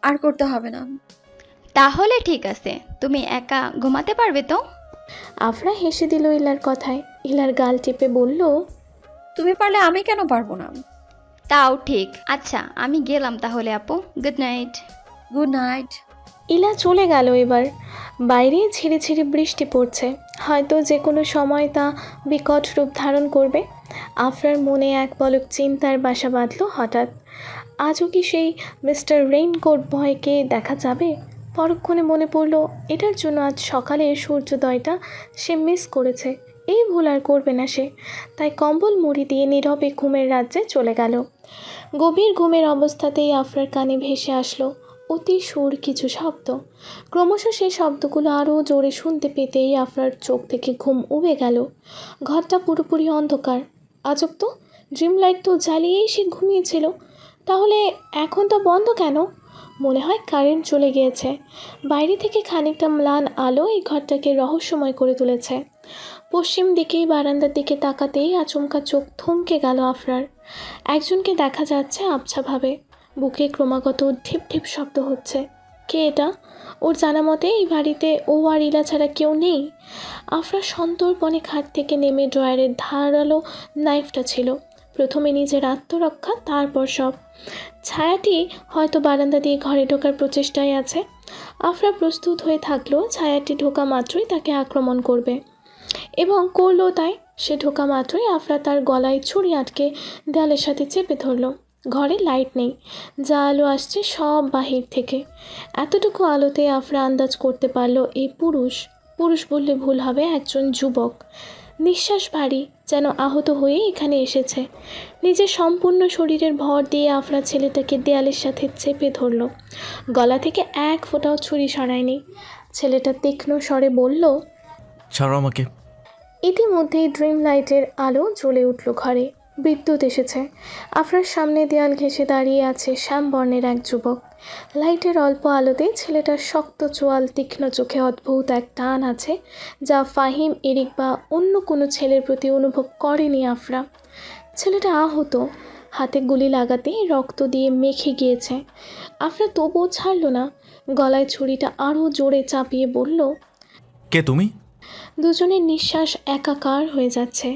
আর করতে হবে না। তাহলে ঠিক আছে, তুমি একা ঘুমাতে পারবে তো? আফরা হেসে দিল ইলার কথায়। ইলার গাল টিপে বলল, তুমি পারলে আমি কেন পারবো না? তাও ঠিক। আচ্ছা, আমি গেলাম তাহলে আপু, গুড নাইট। Good night. ইলা চলে গেল এবার। বাইরে ঝিরি ঝিরি বৃষ্টি পড়ছে, হয়তো যে কোনো সময় তা বিকট রূপ ধারণ করবে। আফরার মনে এক পলক চিন্তার বাসা বাঁধল হঠাৎ। আজও কি সেই মিস্টার রেইনকোট বয়কে দেখা যাবে? পরক্ষণে মনে পড়ল এটার জন্য আজ সকালে সূর্যোদয়টা সে মিস করেছে। এই ভুল আর করবে না সে। তাই কম্বল মুড়ি দিয়ে নীরবে ঘুমের রাজ্যে চলে গেল। গভীর ঘুমের অবস্থাতেই আফরার কানে ভেসে আসলো অতি সুর কিছু শব্দ। ক্রমশ সেই শব্দগুলো আরও জোরে শুনতে পেতেই আফরার চোখ থেকে ঘুম উবে গেল। ঘরটা পুরোপুরি অন্ধকার। আজব তো, ড্রিম লাইট তো জ্বালিয়েই সে ঘুমিয়েছিল, তাহলে এখন তো বন্ধ কেন? মনে হয় কারেন্ট চলে গিয়েছে। বাইরে থেকে খানিকটা ম্লান আলো এই ঘরটাকে রহস্যময় করে তুলেছে। পশ্চিম দিকেই বারান্দার দিকে তাকাতেই আচমকা চোখ থমকে গেল আফরার। একজনকে দেখা যাচ্ছে আবছাভাবে। বুকে ক্রমাগত ঢিপ ঢিপ শব্দ হচ্ছে। কে এটা? ওর জানা মতে এই বাড়িতে ও আর ইলা ছাড়া কেউ নেই। আফরা সন্তর্পণে খাট থেকে নেমে ড্রয়ারের ধারালো নাইফটা ছিল। প্রথমে নিজের আত্মরক্ষা, তারপর সব। ছায়াটি হয়তো বারান্দা দিয়ে ঘরে ঢোকার প্রচেষ্টায় আছে। আফরা প্রস্তুত হয়ে থাকলো ছায়াটি ঢোকা মাত্রই তাকে আক্রমণ করবে, এবং করলো তাই। সে ঢোকা মাত্রই আফরা তার গলায় ছুরি আটকে দেয়ালের সাথে চেপে ধরল। ঘরে লাইট নেই, যা আলো আসছে সব বাহির থেকে। এতটুকু আলোতে আফরা আন্দাজ করতে পারল এই পুরুষ বললে ভুল হবে, একজন যুবক। নিঃশ্বাস ভারী, যেন আহত হয়ে এখানে এসেছে। নিজের সম্পূর্ণ শরীরের ভর দিয়ে আফরা ছেলেটাকে দেয়ালের সাথে চেপে ধরল। গলা থেকে এক ফোঁটাও ছুরি সরায়নি। ছেলেটা তীক্ষ্ণ স্বরে বলল, ছাড়ো আমাকে। ইতিমধ্যেই ড্রিম লাইটের আলো জ্বলে উঠল ঘরে। বিদ্যুৎ এসেছে। আফরার সামনে দেয়াল ঘেঁষে দাঁড়িয়ে আছে শ্যামবর্ণের এক যুবক। লাইটের অল্প আলোতে ছেলেটার শক্ত চোয়াল, তীক্ষ্ণ চোখে অদ্ভুত এক টান আছে, যা ফাহিম, এরিক বা অন্য কোনো ছেলের প্রতি অনুভব করেনি আফরা। ছেলেটা আহত, হাতে গুলি লাগাতেই রক্ত দিয়ে মেখে গিয়েছে। আফরা তবুও ছাড়ল না। গলায় ছুরিটা আরও জোরে চাপিয়ে বলল, কে তুমি? দুজনের নিঃশ্বাস একাকার হয়ে যাচ্ছে।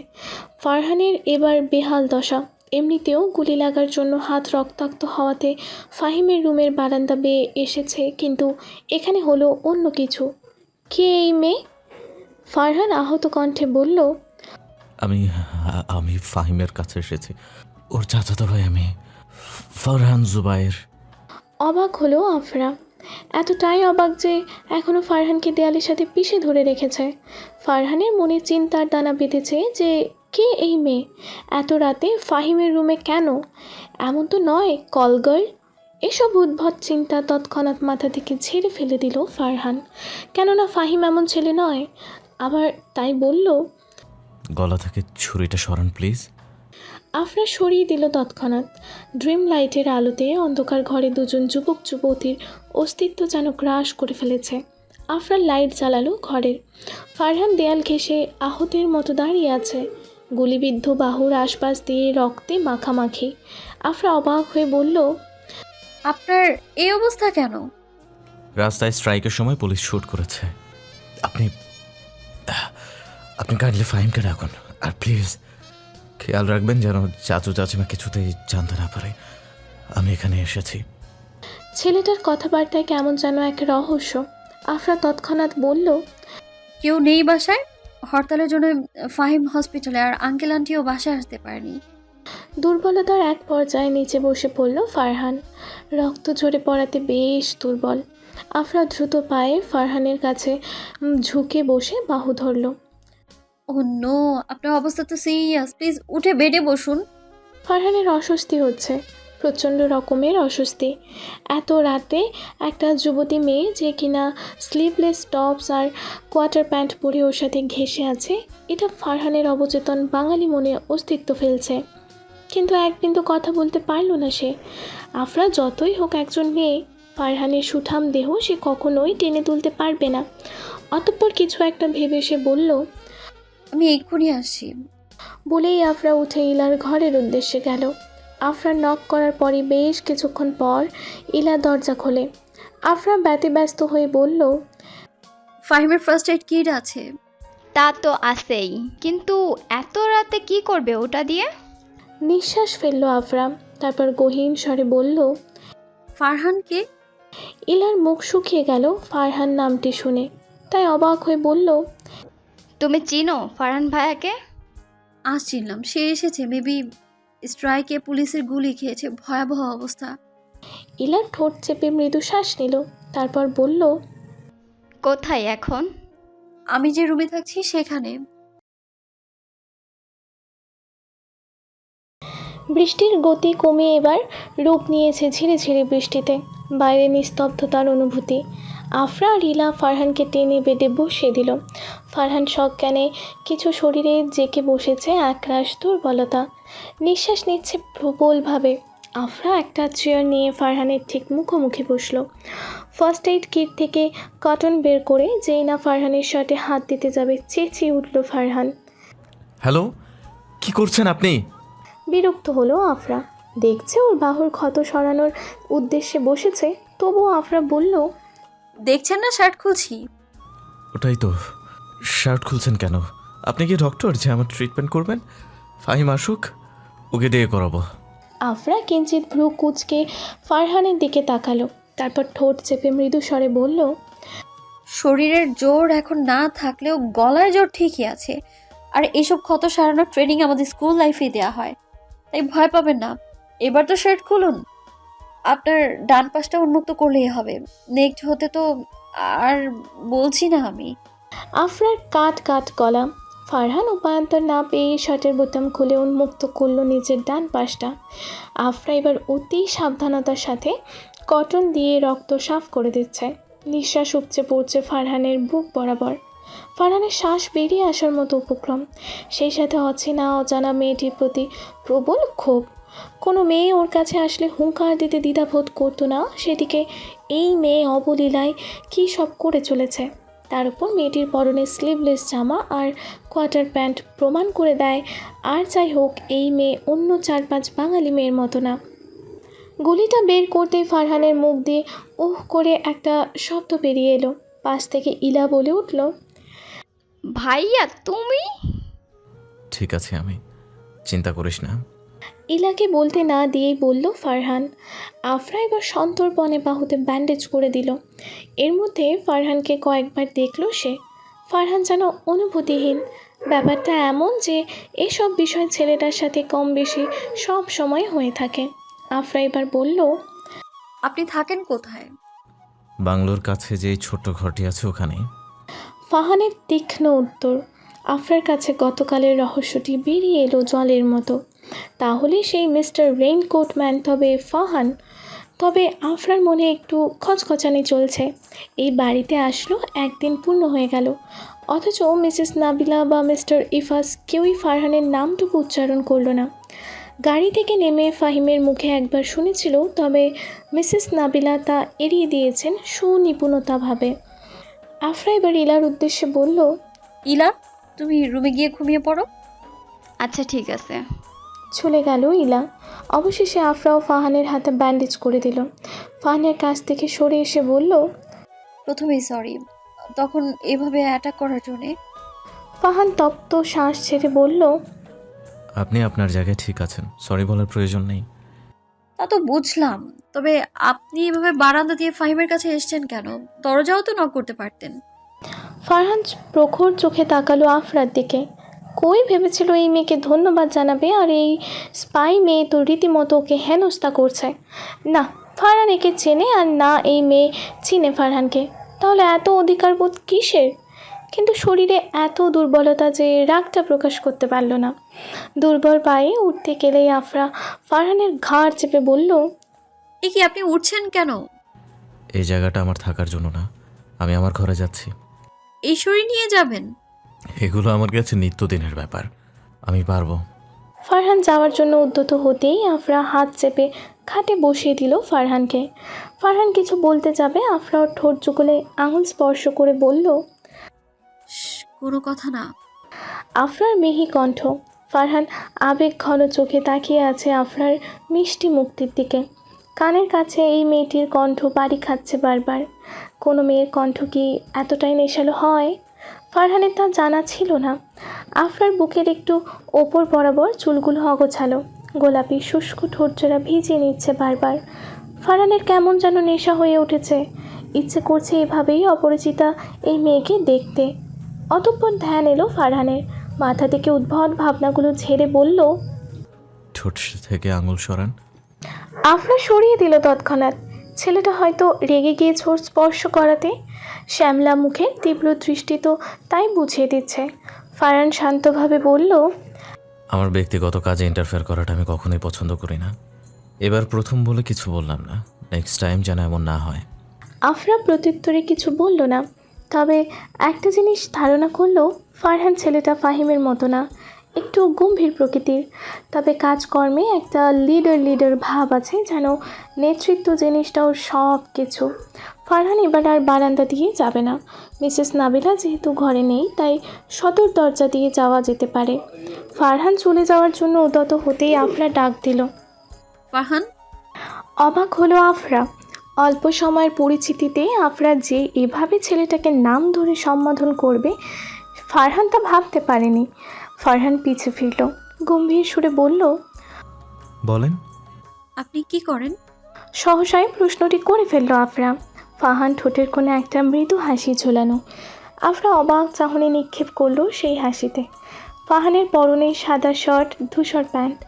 ফারহানের এবার বেহাল দশা। এমনিতেও গুলি লাগার জন্য হাত রক্তাক্ত হওয়াতে ফাহিমের রুমের বারান্দা বেয়ে এসেছে, কিন্তু এখানে হলো অন্য কিছু। কে এই মেয়ে? ফারহান আহত কণ্ঠে বলল, আমি ফাহিমের কাছে এসেছি। ওর চাচাতো ভাই আমি, ফারহান জুবায়ের। অবাক হলো আফরা। এতটাই অবাক যে এখনও ফারহানকে দেয়ালের সাথে পিষে ধরে রেখেছে। ফারহানের মনে চিন্তার দানা বেঁধেছে যে কে এই মেয়ে, এত রাতে ফাহিমের রুমে কেন? এমন তো নয় কলগার্ল। এসব উদ্ভট চিন্তা তৎক্ষণাৎ মাথা থেকে ঝেড়ে ফেলে দিল ফারহান। কেননা ফাহিম এমন ছেলে নয়। আবার তাই বলল, গলা থেকে ছুরিটা সরান প্লিজ। আফরা সরিয়ে দিল তৎক্ষণাৎ। ড্রিম লাইটের আলোতে অন্ধকার ঘরে দুজন যুবক যুবতীর অস্তিত্ব যেন গ্রাস করে ফেলেছে। আফরা লাইট জ্বালালো ঘরের। ফারহান দেয়াল ঘেঁষে আহতের মতো দাঁড়িয়ে আছে, গুলিবিদ্ধ বাহুর আশপাশ দিয়ে রক্তে মাখামাখি। আফরা অবাক হয়ে বলল, আপনার এই অবস্থা কেন? রাস্তায় স্ট্রাইকের সময় পুলিশ শুট করেছে। আপনি আপনি কাইন্ডলি ফাহিমকে ডাকুন, আর প্লিজ খেয়াল রাখবেন যেন চাচু চাচিমা কিছুতেই জানতে না পারে আমি এখানে এসেছি। ছেলেটার কথাবার্তায় কেমন যেন এক রহস্য। আফরা তৎক্ষণাৎ বলল, কেউ নেই বাসায়? হরতালের জন্য ফাহিম হসপিটালে, আর আঙ্কেল আন্টিও বাসায় আসতে পারেনি। দুর্বলতার এক পর্যায়ে নিচে বসে পড়ল ফারহান। রক্ত ঝরে পড়াতে বেশ দুর্বল। আফরা দ্রুত পায়ে ফারহানের কাছে ঝুঁকে বসে বাহু ধরল। ও নো, আপনার অবস্থা তো সিরিয়াস, প্লিজ উঠে বেডে বসুন। ফারহানের অস্বস্তি হচ্ছে, প্রচণ্ড রকমের অস্বস্তি। এত রাতে একটা যুবতী মেয়ে যে কিনা স্লিভলেস টপস আর কোয়ার্টার প্যান্ট পরে ওর সাথে ঘেঁষে আছে, এটা ফারহানের অবচেতন বাঙালি মনে অস্তিত্ব ফেলছে। কিন্তু এক বিন্দু কথা বলতে পারল না সে। আফরা যতই হোক একজন মেয়ে, ফারহানের সুঠাম দেহ সে কখনোই টেনে তুলতে পারবে না। অতঃপর কিছু একটা ভেবে সে বলল, আমি এক্ষুনি আসছি। বলেই আফরা উঠে ইলার ঘরের উদ্দেশ্যে গেল। আফরা নক করার পরই বেশ কিছুক্ষণ পর ইলা দরজা খোলে। আফরা ব্যতিব্যস্ত হয়ে বলল, ফাহিমের ফার্স্ট এড কিট আছে। তা তো আছেই, কিন্তু এত রাতে কি করবে ওটা দিয়ে? নিঃশ্বাস ফেলল আফরা, তারপর গহীন স্বরে বলল, ফারহানকে ইলার মুখ শুকিয়ে গেল ফারহান নামটি শুনে, তাই অবাক হয়ে বলল, তুমি চিনো ফারহান ভাইয়াকে? আজ চিনলাম, সে এসেছে। মেবি স্ট্রাইকে পুলিশের গুলি খেয়েছে। ভয়াবহ অবস্থা। ইলার ঠোঁট চেপে মৃদু শ্বাস নিল, তারপর বলল, কোথায় এখন? আমি যে রুমে থাকছি সেখানে। বৃষ্টির গতি কমে এবার রূপ নিয়েছে ঝিরে ঝিরে বৃষ্টিতে। বাইরে নিস্তব্ধতার অনুভূতি। আফরা আর ইলা ফারহানকে টেনে বেডে বসিয়ে দিল। ফারহান সজ্ঞানে কিছু শরীরে জেকে বসেছে একরাশ দুর্বলতা। নিঃশ্বাস নিচ্ছে প্রবলভাবে। আফরা একটা চেয়ার নিয়ে ফারহানের ঠিক মুখোমুখি বসলো। ফার্স্ট এইড কিট থেকে কটন বের করে যেই না ফারহানের শার্টে হাত দিতে যাবে, চেঁচিয়ে উঠল ফারহান। হ্যালো, কি করছেন আপনি? বিরক্ত হলো আফরা। দেখছে ওর বাহুর ক্ষত সরানোর উদ্দেশ্যে বসেছে, তবুও আফরা বলল, দেখছেন না শার্ট খুলছি। ওটাই তো, শার্ট খুলছেন কেন? আপনি কি ডক্টর যে আমার ট্রিটমেন্ট করবেন? ফাহিম আসুক, ওকে দিয়ে করাবো। আফরা কিঞ্চিত ভ্রু কুঁচকে ফারহানের দিকে তাকালো, তারপর ঠোঁট চেপে মৃদু স্বরে বলল, শরীরের জোর এখন না থাকলেও গলায় জোর ঠিকই আছে। আর এসব ক্ষত সারানোর ট্রেনিং আমাদের স্কুল লাইফে দেওয়া হয়, তাই ভয় পাবেন না। এবার তো শার্ট খুলুন। আপনার ডান পাশটা উন্মুক্ত করলেই হবে। নেক্সট হতে তো আর বলছি না আমি। আফরার কাট কাট গলা। ফারহান উপায়ন্তর না পেয়ে শার্টের বোতাম খুলে উন্মুক্ত করলো নিজের ডান পাশটা। আফরা এবার অতি সাবধানতার সাথে কটন দিয়ে রক্ত সাফ করে দিচ্ছে। নিঃশ্বাস উপচে পড়ছে ফারহানের বুক বরাবর। ফারহানের শ্বাস বেরিয়ে আসার মতো উপক্রম, সেই সাথে অচেনা অজানা মেয়েটির প্রতি প্রবল ক্ষোভ। কোনো মেয়ে ওর কাছে আসলে হুঙ্কার দিতে দ্বিধাবোধ করতো না, সেদিকে এই মেয়ে অবলীলায় কী সব করে চলেছে। তার উপর মেয়েটির পরনে স্লিভলেস জামা আর কোয়ার্টার প্যান্ট প্রমাণ করে দেয়, আর যাই হোক এই মেয়ে অন্য 4-5 বাঙালি মেয়ের মতো না। গুলিটা বের করতেই ফারহানের মুখ দিয়ে উহ করে একটা শব্দ বেরিয়ে এলো। পাশ থেকে ইলা বলে উঠল, ভাইয়া তুমি? ঠিক আছে, আমি, চিন্তা করিস না। ইলাকে বলতে না দিয়েই বলল ফারহান। আফরা এবার সন্তর্পণে বাহুতে ব্যান্ডেজ করে দিল। এর মধ্যে ফারহানকে কয়েকবার দেখল সে। ফারহান যেন অনুভূতিহীন। ব্যাপারটা এমন যে এসব বিষয় ছেলেটার সাথে কম বেশি সব সময় হয়ে থাকে। আফরা এবার বলল, আপনি থাকেন কোথায়? বাংলোর কাছে যে ছোট্ট ঘরটি আছে ওখানে। ফারহানের তীক্ষ্ণ উত্তর। আফরার কাছে গতকালের রহস্যটি বেরিয়ে এলো জলের মতো। তাহলে সেই মিস্টার রেইনকোট ম্যান তবে ফারহান? তবে আফরার মনে একটু খচখচানি চলছে। এই বাড়িতে আসলো একদিন পূর্ণ হয়ে গেল, অথচ মিসেস নাবিলা বা মিস্টার ইফাস কেউই ফারহানের নামটুকু উচ্চারণ করলো না। গাড়ি থেকে নেমে ফাহিমের মুখে একবার শুনেছিল, তবে মিসেস নাবিলা তা এড়িয়ে দিয়েছেন সুনিপুণতাভাবে। আফরা এবার ইলার উদ্দেশ্যে বলল, ইলা, তুমি রুমে গিয়ে ঘুমিয়ে পড়ো। আচ্ছা ঠিক আছে। চলে গেল ইলা। অবশেষে আফরাও ফাহানের হাতে ব্যান্ডেজ করে দিল। ফাহানের কাছ থেকে সরে এসে বলল, প্রথমেই সরি, তখন এভাবে অ্যাটাক করার জন্যে। ফাহান তপ্ত শ্বাস ছেড়ে বলল, আপনি আপনার জায়গায় ঠিক আছেন, সরি বলার প্রয়োজন নেই। তা তো বুঝলাম, তবে আপনি এভাবে বারান্দা দিয়ে ফাহিমের কাছে এসেছেন কেন? দরজাও তো নক করতে পারতেন। ফারহান প্রখর চোখে তাকালো আফরার দিকে। কই ভেবেছিল এই মেয়েকে ধন্যবাদ জানাবে, আর এই স্পাই মেয়ে তো রীতিমতো ওকে হেনস্থা করছে। না, ফারহান একে চেনে, আর না এই মেয়ে চিনে ফারহানকে। তাহলে এত অধিকারবোধ কিসের? কিন্তু শরীরে এত দুর্বলতা যে রাগটা প্রকাশ করতে পারল না। দুর্বল পায়ে উঠতে গেলেই আফরা ফারহানের ঘাড় চেপে বলল, এ কি, আপনি উঠছেন কেন? এই জায়গাটা আমার থাকার জন্য না, আমি আমার ঘরে যাচ্ছি। এই শরীর নিয়ে যাবেন? এগুলো আমার কাছে নিত্যদিনের ব্যাপার, আমি পারবো। ফারহান যাওয়ার জন্য উদ্যত হতেই আফরা হাত চেপে খাটে বসিয়ে দিল ফারহানকে। ফারহান কিছু বলতে যাবে, আফরা ওর ঠোঁট চুকলে আঙুল স্পর্শ করে বলল, কোনো কথা না। আফরার মিহি কণ্ঠ। ফারহান আবেগ ঘন চোখে তাকিয়ে আছে আফরার মিষ্টি মুক্তির দিকে। কানের কাছে এই মেয়েটির কণ্ঠ বাড়ি খাচ্ছে বারবার। কোনো মেয়ের কণ্ঠ কি এতটাই নেশালো হয়? ফারহানের তা জানা ছিল না। আফরার বুকের একটু ওপর বরাবর চুলগুলো অগোছালো, গোলাপি শুষ্ক ঠোঁটজোড়া ভিজিয়ে নিচ্ছে বারবার। ফারহানের কেমন যেন নেশা হয়ে উঠেছে। ইচ্ছে করছে এভাবেই অপরিচিতা এই মেয়েকে দেখতে। অতঃপর ধ্যান এলো ফারহানের। মাথা থেকে উদ্ভট ভাবনাগুলো ঝেড়ে বলল, ঠোঁট থেকে আঙুল সরান। আফরা সরিয়ে দিল তৎক্ষণাৎ। ছেলেটা হয়তো রেগে গিয়ে ছোট স্পর্শ করাতে। শ্যামলা মুখে তীব্র দৃষ্টি তো তাই বুঝিয়ে দিচ্ছে। ফারহান শান্তভাবে বলল, আমার ব্যক্তিগত কাজে ইন্টারফেয়ার করাটা আমি কখনোই পছন্দ করি না। এবার প্রথম বলে কিছু বললাম না, নেক্সট টাইম যেন এমন না হয়। আফরা প্রত্যুত্তরে কিছু বলল না, তবে একটা জিনিস ধারণা করলো, ফারহান ছেলেটা ফাহিমের মতো না, একটু গম্ভীর প্রকৃতির। তবে কাজকর্মে একটা লিডার ভাব আছে, যেন নেতৃত্ব জিনিসটা ওর সব কিছু। ফারহান এবার আর বারান্দা দিয়ে যাবে না। মিসেস নাবিলা যেহেতু ঘরে নেই, তাই সদর দরজা দিয়ে যাওয়া যেতে পারে। ফারহান চলে যাওয়ার জন্য উদ্যত হতেই আফরা ডাক দিল। ফারহান। অবাক হলো আফরা। অল্প সময়ের পরিচিতিতে আফরা যে এভাবে ছেলেটাকে নাম ধরে সম্বোধন করবে, ফারহান তা ভাবতে পারেনি। ফারহান পিছে ফিরল, গম্ভীর সুরে বলল, বলেন। আপনি কি করেন? সহসাই প্রশ্নটি করে ফেলল আফরা। ফারহান ঠোঁটের কোণে একটা মৃদু হাসি ঝোলানো। আফরা অবাক চাহনি নিক্ষেপ করলো সেই হাসিতে। ফারহানের পরনে সাদা শার্ট, ধূসর প্যান্ট,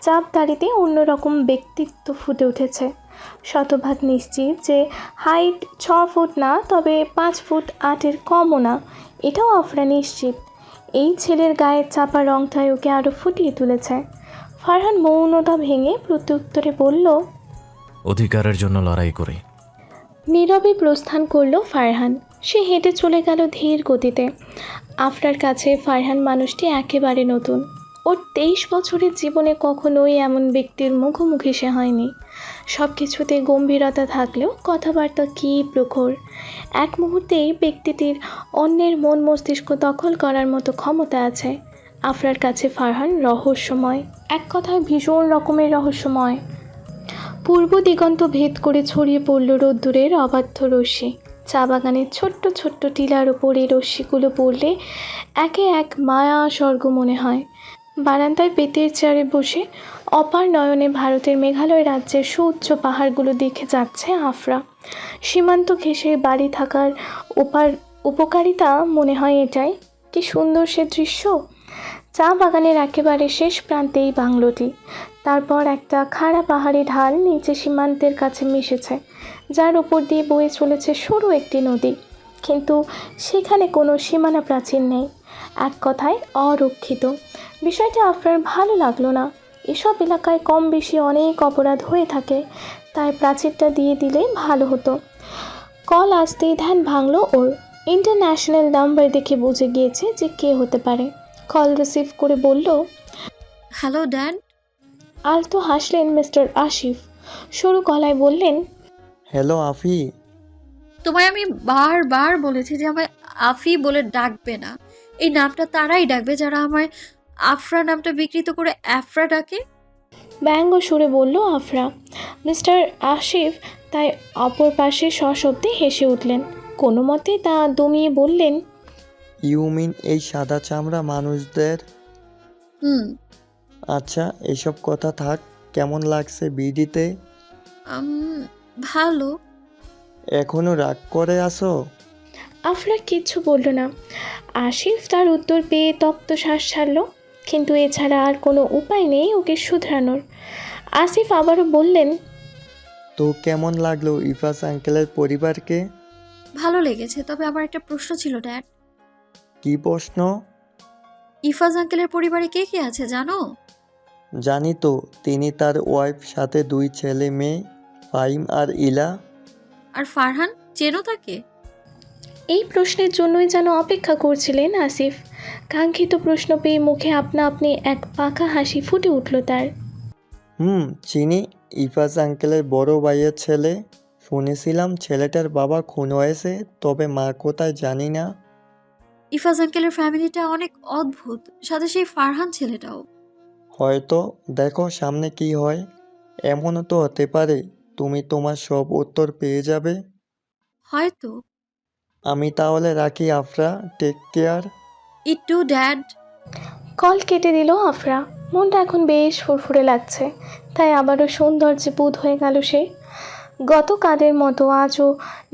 চাপ দাড়িতে অন্যরকম ব্যক্তিত্ব ফুটে উঠেছে। শতভাগ নিশ্চিত যে হাইট 6 ফুট না, তবে 5 ফুট 8-এর কমও না, এটাও আফরা নিশ্চিত। এই ছেলের গায়ের চাপা রংটাই ওকে আরও ফুটিয়ে তুলেছে। ফারহান মৌনতা ভেঙে প্রত্যুত্তরে বলল, অধিকারের জন্য লড়াই করি। নীরবে প্রস্থান করলো ফারহান। সে হেঁটে চলে গেল ধীর গতিতে। আফরার কাছে ফারহান মানুষটি একেবারে নতুন। ওর 23 বছরের জীবনে কখনোই এমন ব্যক্তির মুখোমুখি সে হয়নি। সব কিছুতে গম্ভীরতা থাকলেও কথাবার্তা কী প্রখর। এক মুহূর্তেই ব্যক্তিটির অন্যের মন মস্তিষ্ক দখল করার মতো ক্ষমতা আছে। আফরার কাছে ফারহান রহস্যময়, এক কথায় ভীষণ রকমের রহস্যময়। পূর্ব দিগন্ত ভেদ করে ছড়িয়ে পড়ল রোদ্দুরের অবাধ্য রশ্মি। চা বাগানের ছোট্ট ছোট্ট টিলার ওপর এই রশ্মিগুলো পড়লে একে এক মায়া স্বর্গ মনে হয়। বারান্দায় বেতের চেয়ারে বসে অপার নয়নে ভারতের মেঘালয় রাজ্যের সুউচ্চ পাহাড়গুলো দেখে যাচ্ছে আফরা। সীমান্ত ঘেঁষে বাড়ি থাকার উপকারিতা মনে হয় এটাই। কি সুন্দর সে দৃশ্য! চা বাগানের একেবারে শেষ প্রান্তেই বাংলোটি। তারপর একটা খাড়া পাহাড়ি ঢাল নিচে সীমান্তের কাছে মিশেছে, যার উপর দিয়ে বয়ে চলেছে সরু একটি নদী। কিন্তু সেখানে কোনো সীমানা প্রাচীর নেই, এক কথায় অরক্ষিত। বিষয়টা আফরার ভালো লাগলো না। এসব এলাকায় কম বেশি অনেক অপরাধ হয়ে থাকে, তাই প্রাচীরটা দিয়ে দিলে ভালো হতো। কল আসতেই ধ্যান ভাঙলো ওর। ইন্টারন্যাশনাল নাম্বার দেখে বুঝে গিয়েছে যে কে হতে পারে। কল রিসিভ করে বলল, হ্যালো ড্যাড। আলতো হাসলেন মিস্টার আশিফ। সরু গলায় বললেন, হ্যালো আফি। তোমায় আমি বারবার বলেছি যে আমায় আফি বলে ডাকবে না। এই নামটা তারাই ডাকবে যারা আমায় আফরা নামটা বিকৃত করে অ্যাফরা ডাকে। ব্যঙ্গ সুরে বলল আফরা। মিস্টার আশিফ তাই অপর পাশে সশব্দে হেসে উঠলেন। কোনো মতে তা দমিয়ে বললেন, ইউ মিন এই সাদা চামড়া মানুষদের? হুম। আচ্ছা, এসব কথা থাক। কেমন লাগছে বিডিতে? ভালো। এখনো রাগ করে আসো? আফরা কিচ্ছু বলল না। আশিফ তার উত্তর পেয়ে তপ্ত শ্বাস ছাড়ল, কিন্তু এছাড়া আর কোনো উপায় নেই ওকে শুধরানোর। আসিফ আবারও বললেন, তো কেমন লাগলো ইফাস আঙ্কেলের পরিবারকে? ভালো লেগেছে, তবে আমার একটা প্রশ্ন ছিল ড্যাড। কি প্রশ্ন? ইফাজ আঙ্কেলের পরিবারে কে কে আছে জানো? জানি তো, তিনি তার ওয়াইফ সাথে 2 ছেলে মেয়ে, ফাহিম আর ইলা। আর ফারহান, চেনো তাকে? এই প্রশ্নের জন্যই যেন অপেক্ষা করছিলেন আসিফ। কাঙ্ক্ষিত প্রশ্ন পেয়ে মুখে আপনা আপনি এক পাকা হাসি ফুটে উঠল তার। চিনি। ইফাস আঙ্কেলের বড় ভাইয়ের ছেলে। শুনেছিলাম ছেলেটার বাবা খুন হয়েছে, তবে মা কোথায় জানি না। ইফাজ আঙ্কেলের ফ্যামিলিটা অনেক অদ্ভুত, সাথে সেই ফারহান ছেলেটাও। হয়তো, দেখো সামনে কি হয়। এমনও তো হতে পারে তুমি তোমার সব উত্তর পেয়ে যাবে। হয়তো। আমি তাহলে রাখি আফরা, টেক কেয়ার। ইটু ড্যাড। কল কেটে দিল আফরা। মনটা এখন বেশ ফুরফুরে লাগছে, তাই আবারও সৌন্দর্যে বুঁদ হয়ে গেল সে। গতকালের মতো আজও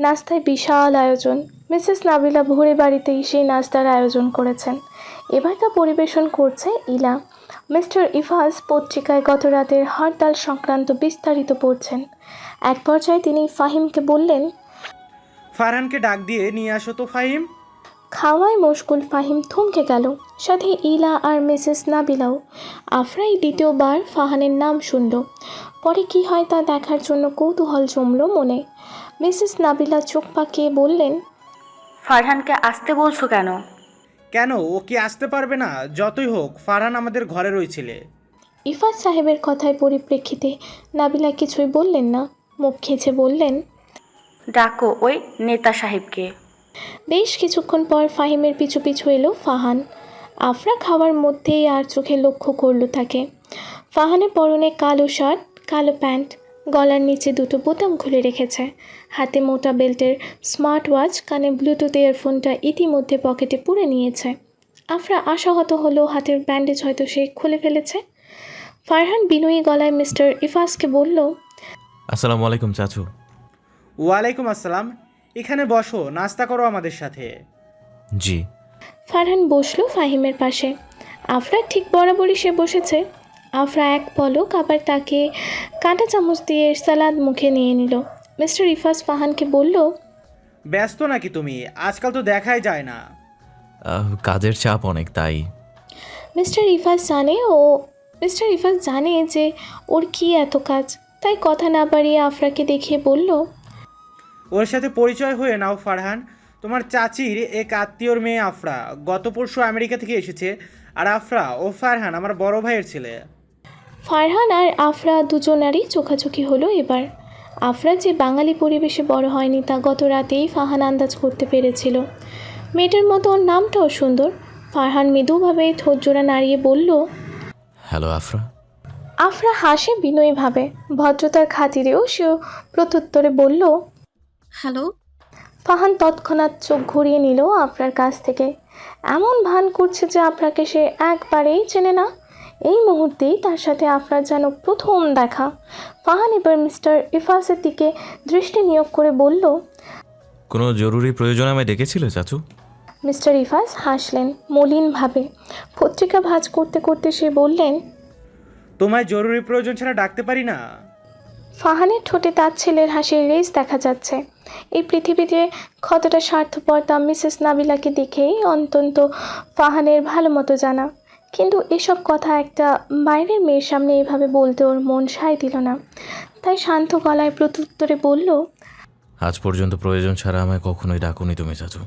নাস্তায় বিশাল আয়োজন। মিসেস নাবিলা ভোরে বাড়িতেই সেই নাস্তার আয়োজন করেছেন। এবার তা পরিবেশন করছে ইলা। মিস্টার ইফাজ পত্রিকায় গত রাতের হরতাল সংক্রান্ত বিস্তারিত পড়ছেন। এক পর্যায়ে তিনি ফাহিমকে বললেন, ফারহানকে ডাক দিয়ে নিয়ে আসো তো ফাহিম। খাওয়ায় মশগুল ফাহিম থমকে গেল, সাথে ইলা আর মিসেস নাবিলাও। আফরাই দ্বিতীয়বার ফাহানের নাম শুনল। পরে কি হয় তা দেখার জন্য কৌতূহল জমল মনে। মিসেস নাবিলা চোখ পাকিয়ে বললেন, ফারহানকে আসতে বলছো কেন? কেন, ও কি আসতে পারবে না? যতই হোক ফারহান আমাদের ঘরের ওই ছেলে। ইফাজ সাহেবের কথায় পরিপ্রেক্ষিতে নাবিলা কিছুই বললেন না, মুখ খেঁচে বললেন, ডাকো ওই নেতা সাহেবকে। বেশ কিছুক্ষণ পর ফাহিমের পিছু পিছু এলো ফাহান। আফরা খাওয়ার মধ্যেই আর চোখে লক্ষ্য করল তাকে। ফাহানের পরনে কালো শার্ট, কালো প্যান্ট, গলার নিচে দুটো বোতাম খুলে রেখেছে, হাতে মোটা বেল্টের স্মার্ট ওয়াচ, কানে ব্লুটুথ ইয়ারফোনটা ইতিমধ্যে পকেটে পুরে নিয়েছে। আফরা আশাহত হলো হাতের ব্যান্ডেজ হয়তো সে খুলে ফেলেছে। ফারহান বিনয়ী গলায় মিস্টার ইফাজকে বলল, আসসালামু আলাইকুম চাচু। ওয়ালাইকুম আসসালাম। এখানে বসো, নাস্তা করো আমাদের সাথে। জি। ফারহান বসলো ফাহিমের পাশে। আফরা ঠিক বরাবরই সে বসেছে। আফরা এক পলক আবার তাকে কাঁটা চামচ দিয়ে সালাদ মুখে নিয়ে নিল। মিস্টার ইফাজ ফাহানকে বলল, ব্যস্ত নাকি তুমি? আজকাল তো দেখাই যায় না। কাজের চাপ অনেক, তাই। মিস্টার ইফাজ জানে যে ওর কি এত কাজ, তাই কথা না বাড়িয়ে আফরাকে দেখিয়ে বলল, ওর সাথে পরিচয় হয়ে নাও ফারহান। তোমার চাচির এক আত্মীয়র মেয়ে আফরা গত পরশু আমেরিকা থেকে এসেছে। আর আফরা ও ফারহান আমার বড় ভাইয়ের ছেলে। ফারহান আর আফরা দুজনারই চোখাচোখি হলো এবার। আফরা যে বাঙালি পরিবেশে বড় হয়নি তা গত রাতেই ফাহান আন্দাজ করতে পেরেছিল। মেয়েটার মতো ওর নামটাও সুন্দর। ফারহান মৃদুভাবে ঠোঁট জোড়া নাড়িয়ে বলল, হ্যালো আফরা। আফরা হাসে বিনয়ীভাবে, ভদ্রতার খাতিরেও সে প্রত্যুত্তরে বলল, হ্যালো। ফাহান তৎক্ষণাৎ চোখ ঘুরিয়ে নিল আফরার কাছ থেকে। এমন ভান করছে যে আফরাকে সে একবারেই চেনে না। এই মুহূর্তেই তার সাথে আফরার যেন প্রথম দেখা। ফাহান এবার মিস্টার ইফাজের দিকে দৃষ্টি নিয়োগ করে বলল, কোনো জরুরি প্রয়োজন আমায় ডেকেছিলে চাচু? মিস্টার ইফাজ হাসলেন মলিনভাবে। পত্রিকা ভাঁজ করতে করতে সে বললেন, তোমায় জরুরি প্রয়োজন ছাড়া ডাকতে পারি না। ফাহানের ঠোঁটে তার ছেলের হাসির রেশ দেখা যাচ্ছে। এই পৃথিবীতে কতটা স্বার্থপর তা মিসেস নাবিলাকে দেখেই অন্তত ফাহানের ভালো মতো জানা। কিন্তু এসব কথা একটা বাইরের মেয়ের সামনে এভাবে বলতে ওর মন সায় দিল না। তাই শান্ত গলায় প্রত্যুত্তরে বলল, আজ পর্যন্ত প্রয়োজন ছাড়া আমায় কখনোই ডাকুনি তুমি চাচু।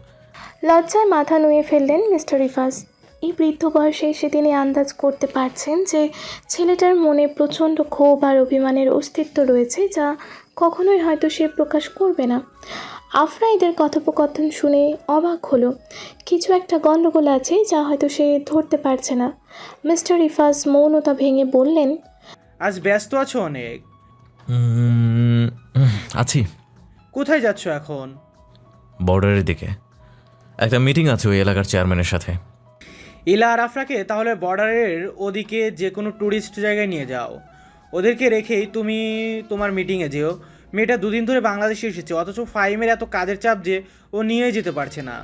লজ্জায় মাথা নুয়ে ফেললেন মিস্টার ইফাজ। এই বৃদ্ধ বয়সে এসে তিনি আন্দাজ করতে পারছেন যে ছেলেটার মনে প্রচণ্ড ক্ষোভ আর অভিমানের অস্তিত্ব রয়েছে, যা কখনোই হয়তো সে প্রকাশ করবে না। আফরা এদের কথোপকথন শুনে অবাক হলো। কিছু একটা গণ্ডগোল আছে যা হয়তো সে ধরতে পারছে না। মিস্টার ইফাজ মৌনতা ভেঙে বললেন, আজ ব্যস্ত আছো অনেক। আছি। কোথায় যাচ্ছ এখন? বর্ডারের দিকে একটা মিটিং আছে ওই এলাকার চেয়ারম্যানের সাথে। ইলা আর আফরাকে তাহলে বর্ডারের ওদিকে যে কোনো ট্যুরিস্ট জায়গায় নিয়ে যাও। ওদেরকে রেখেই তুমি তোমার মিটিংয়ে যেও। মেয়েটা দুদিন ধরে বাংলাদেশে এসেছে, অথচ ফাইমের এত কাজের চাপ যে ও নিয়ে যেতে পারছে না।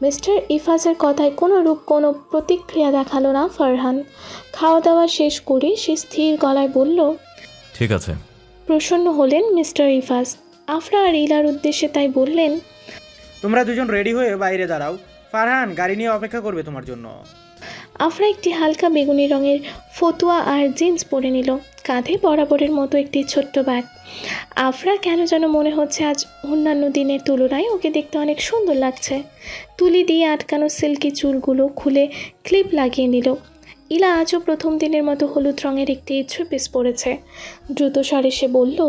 মিস্টার ইফাজের কথায় কোনো প্রতিক্রিয়া দেখালো না ফারহান। খাওয়া দাওয়া শেষ করে সে স্থির গলায় বলল, ঠিক আছে। প্রসন্ন হলেন মিস্টার ইফাজ। আফরা আর ইলার উদ্দেশ্যে তাই বললেন, তোমরা দুজন রেডি হয়ে বাইরে দাঁড়াও, ফারহান গাড়ি নিয়ে অপেক্ষা করবে তোমার জন্য। আফরা একটি হালকা বেগুনি রঙের ফতুয়া আর জিন্স পরে নিল, কাঁধে বরাবরের মতো একটি ছোট্ট ব্যাগ। আফরা কেন যেন মনে হচ্ছে আজ অন্যান্য দিনের তুলনায় ওকে দেখতে অনেক সুন্দর লাগছে। তুলি দিয়ে আটকানো সিল্কি চুলগুলো খুলে ক্লিপ লাগিয়ে নিল। ইলা আজও প্রথম দিনের মতো হলুদ রঙের একটি থ্রি পিস পরেছে। দ্রুত স্বরে সে বলল,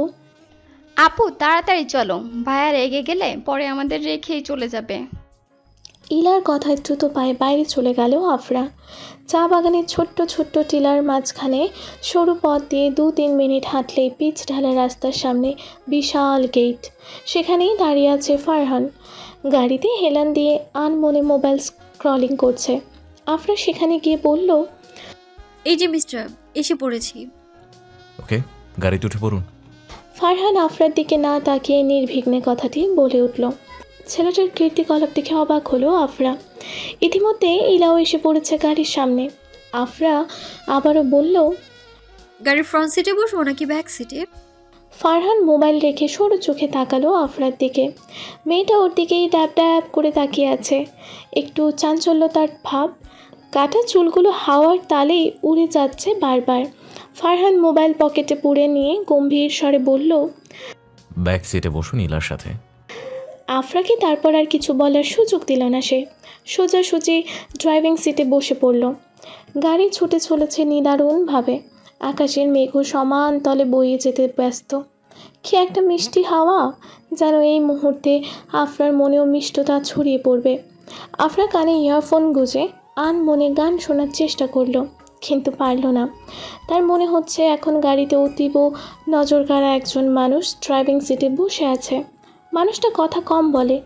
আপু তাড়াতাড়ি চলো, ভাইয়া রেগে গেলে পরে আমাদের রেখেই চলে যাবে। ইলার কথায় দ্রুত পায়ে বাইরে চলে গেল আফরা। চা বাগানের ছোট্ট ছোট্ট টিলার মাঝখানে সরু পথ দিয়ে 2-3 মিনিট হাঁটলেই পিচ ঢালা রাস্তার সামনে বিশাল গেট। সেখানেই দাঁড়িয়ে আছে ফারহান, গাড়িতে হেলান দিয়ে আনমনে মোবাইল স্ক্রলিং করছে। আফরা সেখানে গিয়ে বলল, এই যে মিস্টার, এসে পড়েছি। ওকে, গাড়িতে উঠে পড়ুন। ফারহান আফরার দিকে না তাকিয়ে নির্বিঘ্নে কথাটি বলে উঠল। ছেলেটার কীর্তিকলাপ দেখে অবাক হলো আফরা। ইতিমধ্যে ইলাও এসে পড়েছে গাড়ির সামনে। আফরা আবারও বলল, গাড়ির ফ্রন্ট সিটে বসবো নাকি ব্যাক সিটে? ফারহান মোবাইল রেখে সরু চোখে তাকালো আফরার দিকে। মেয়েটা ওর দিকেই ড্যাব ড্যাব করে তাকিয়ে আছে, একটু চাঞ্চল্যতার ভাব। কাটা চুলগুলো হাওয়ার তালেই উড়ে যাচ্ছে বারবার। ফারহান মোবাইল পকেটে পুরে নিয়ে গম্ভীর স্বরে বলল, ব্যাক সিটে বসুন ইলার সাথে। আফরাকে তারপর আর কিছু বলার সুযোগ দিল না। সে সোজাসুজি ড্রাইভিং সিটে বসে পড়ল। গাড়ি ছুটে চলেছে নিদারুণভাবে। আকাশের মেঘও সমান তলে বয়ে যেতে ব্যস্ত। কি একটা মিষ্টি হাওয়া, যেন এই মুহূর্তে আফরার মনেও মিষ্টতা ছড়িয়ে পড়বে। আফরা কানে ইয়ারফোন গুঁজে আনমনে গান শোনার চেষ্টা করলো, কিন্তু পারল না। তার মনে হচ্ছে এখন গাড়িতে অতীব নজর কাড়া একজন মানুষ ড্রাইভিং সিটে বসে আছে। মানুষটা কথা কম বলে,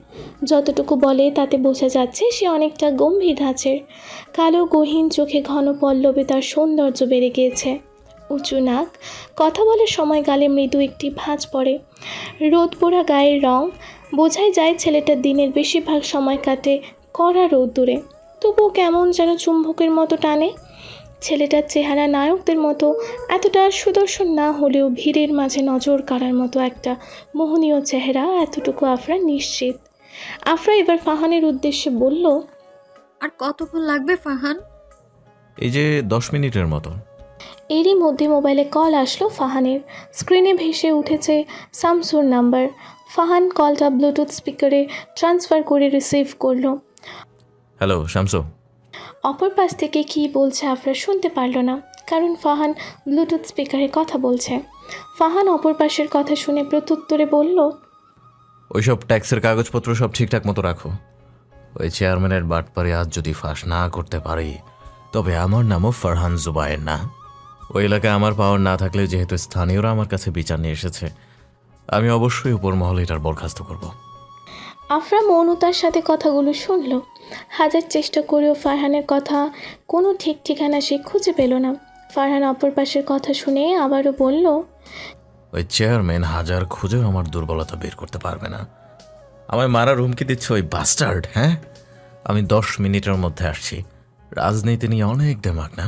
যতটুকু বলে তাতে বোঝা যাচ্ছে সে অনেকটা গম্ভীর ধাঁচের। কালো গহীন চোখে ঘন পল্লবে তার সৌন্দর্য বেড়ে গিয়েছে। উঁচু নাক, কথা বলার সময় গালে মৃদু একটি ভাঁজ পড়ে। রোদ পোড়া গায়ের রং, বোঝাই যায় ছেলেটার দিনের বেশিরভাগ সময় কাটে কড়া রোদ্দুরে। তবুও কেমন যেন চুম্বকের মতো টানে। ছেলেটার চেহারা নায়কদের মতো এতটা সুদর্শন না হলেও ভিড়ের মাঝে নজর কাড়ার মতো একটা মোহনীয় চেহারা, এতটুকু আফরা নিশ্চিত। আফরা এবার ফারহানের উদ্দেশ্যে বলল, আর কতক্ষণ লাগবে ফারহান? এই যে 10 মিনিটের মতো। এরই মধ্যে মোবাইলে কল আসলো ফারহানের। স্ক্রিনে ভেসে উঠেছে শামসুর নাম্বার। ফারহান কলটা ব্লুটুথ স্পিকারে ট্রান্সফার করে রিসিভ করলো। হ্যালো শামসু। অপর পাশ থেকে কী বলছে আফরা শুনতে পারল না, কারণ ফারহান ব্লুটুথ স্পিকারে কথা বলছে। ফারহান অপর পাশের কথা শুনে প্রত্যুত্তরে বলল, ওইসব ট্যাক্সের কাগজপত্র সব ঠিকঠাক মতো রাখো। ওই চেয়ারম্যানের বাটপারে আজ যদি ফাঁস না করতে পারি, তবে আমার নামও ফারহান জুবায়ের না। ওই এলাকায় আমার পাওয়ার না থাকলে, যেহেতু স্থানীয়রা আমার কাছে বিচার নিয়ে এসেছে, আমি অবশ্যই উপর মহলে এটার বরখাস্ত করব। আফরা মৌনতার সাথে কথাগুলো শুনল। হাজার চেষ্টা করেও ফারহানের কথা কোনো ঠিক ঠিকানা সে খুঁজে পেল না। ফারহান অপর পাশের কথা শুনে আবারও বলল, ওই চেয়ারম্যান হাজার খুঁজেও আমার দুর্বলতা বের করতে পারবে না। আমায় মারার হুমকি দিচ্ছে ওই বাস্টার্ড। হ্যাঁ, আমি 10 মিনিটের মধ্যে আসছি। রাজনীতি নিয়ে অনেক দেমাক না,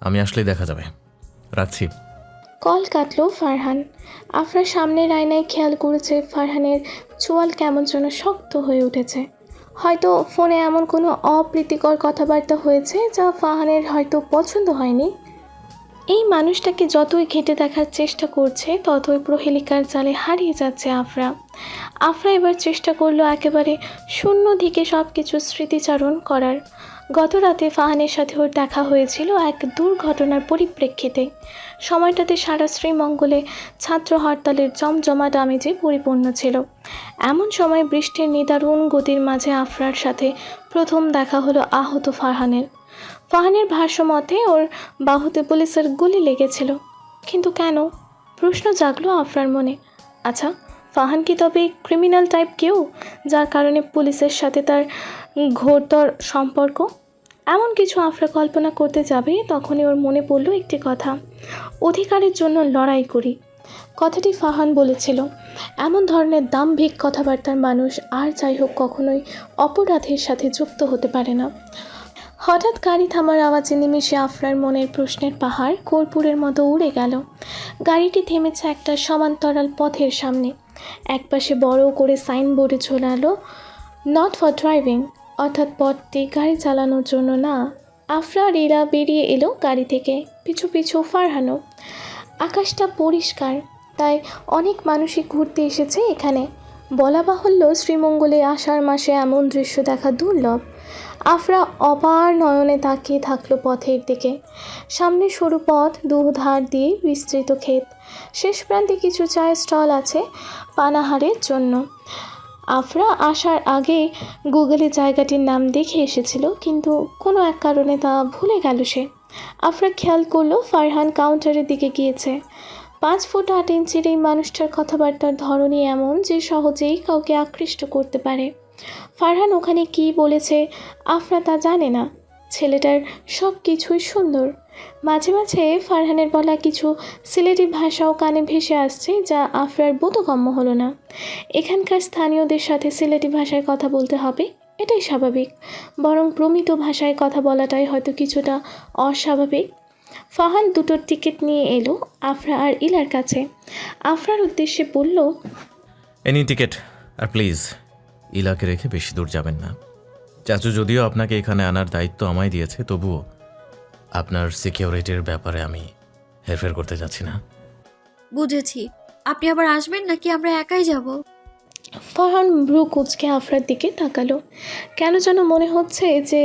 আমি আসলেই দেখা যাবে। রাখছি। কল কাটলো ফারহান। আফরা সামনের আয়নায় খেয়াল করেছে ফারহানের চোয়াল কেমন যেন শক্ত হয়ে উঠেছে। হয়তো ফোনে এমন কোনো অপ্রীতিকর কথাবার্তা হয়েছে যা ফারহানের হয়তো পছন্দ হয়নি। এই মানুষটাকে যতই ঘেঁটে দেখার চেষ্টা করছে, ততই প্রহেলিকার জালে হারিয়ে যাচ্ছে আফরা। আফরা এবার চেষ্টা করলো একেবারে শূন্য দিকে সব কিছু স্মৃতিচারণ করার। গত রাতে ফারহানের সাথে ওর দেখা হয়েছিল এক দুর্ঘটনার পরিপ্রেক্ষিতে। সময়টাতে সারা শ্রীমঙ্গলে ছাত্র হরতালের জমজমাট আমেজে পরিপূর্ণ ছিল। এমন সময় বৃষ্টির নিদারুণ গতির মাঝে আফরার সাথে প্রথম দেখা হলো আহত ফারহানের। ফারহানের ভাষ্য মতে ওর বাহুতে পুলিশের গুলি লেগেছিল। কিন্তু কেন? প্রশ্ন জাগলো আফরার মনে। আচ্ছা, ফারহান কি তবে ক্রিমিনাল টাইপ কেউ, যার কারণে পুলিশের সাথে তার ঘোরতর সম্পর্ক? এমন কিছু আফরা কল্পনা করতে যাবে, তখনই ওর মনে পড়ল একটি কথা, অধিকারের জন্য লড়াই করি। কথাটি ফারহান বলেছিল। এমন ধরনের দাম্ভিক কথাবার্তার মানুষ আর যাই হোক কখনোই অপরাধের সাথে যুক্ত হতে পারে না। হঠাৎ গাড়ি থামার আওয়াজে নিমেষে আফরার মনের প্রশ্নের পাহাড় কর্পূরের মতো উড়ে গেল। গাড়িটি থেমেছে একটা সমান্তরাল পথের সামনে। একপাশে বড় করে সাইনবোর্ডে ঝোলালো নট ফর ড্রাইভিং, অর্থাৎ পথটি গাড়ি চালানোর জন্য না। আফরা আর ইরা বেরিয়ে এলো গাড়ি থেকে, পিছু পিছু ফারহানও। আকাশটা পরিষ্কার, তাই অনেক মানুষই ঘুরতে এসেছে এখানে। বলা বাহুল্য, শ্রীমঙ্গলে আষাঢ় মাসে এমন দৃশ্য দেখা দুর্লভ। আফরা অপার নয়নে তাকিয়ে থাকলো পথের দিকে। সামনে সরু পথ, দুধার দিয়ে বিস্তৃত ক্ষেত। শেষ প্রান্তে কিছু চায়ের স্টল আছে পানাহারের জন্য। আফরা আসার আগে গুগলে জায়গাটির নাম দেখে এসেছিল, কিন্তু কোনো এক কারণে তা ভুলে গেল সে। আফরা খেয়াল করলো ফারহান কাউন্টারের দিকে গিয়েছে। 5 ফুট 8 ইঞ্চির এই মানুষটার কথাবার্তার ধরনই এমন যে সহজেই কাউকে আকৃষ্ট করতে পারে। ফারহান ওখানে কি বলেছে আফরা তা জানে না। ছেলেটার সব কিছুই সুন্দর, মাঝে মাঝে ফারহানের বলা কিছু সিলেটি ভাষাও কানে ভেসে আসছে, যা আফরার বোধগম্য হলো না। এখানকার স্থানীয়দের সাথে সিলেটি ভাষায় কথা বলতে হবে, এটাই স্বাভাবিক, বরং প্রমিত ভাষায় কথা বলাটাই হয়তো কিছুটা অস্বাভাবিক। ফাহান দুটো টিকিট নিয়ে এলো আফরা আর ইলার কাছে। আফরার উদ্দেশ্যে বলল, এনি টিকিট, আর প্লিজ ইলাকে রেখে বেশি দূর যাবেন না। চাচু যদিও আপনাকে এখানে আনার দায়িত্ব আমায় দিয়েছে, তবুও আপনার সিকিউরিটির ব্যাপারে আমি হেরফের করতে যাচ্ছি না। বুঝেছি। আপনি আবার আসবেন নাকি আমরা একাই যাব? ফারহান ভ্রু কুঁচকে আফরার দিকে তাকালো। কেন যেন মনে হচ্ছে যে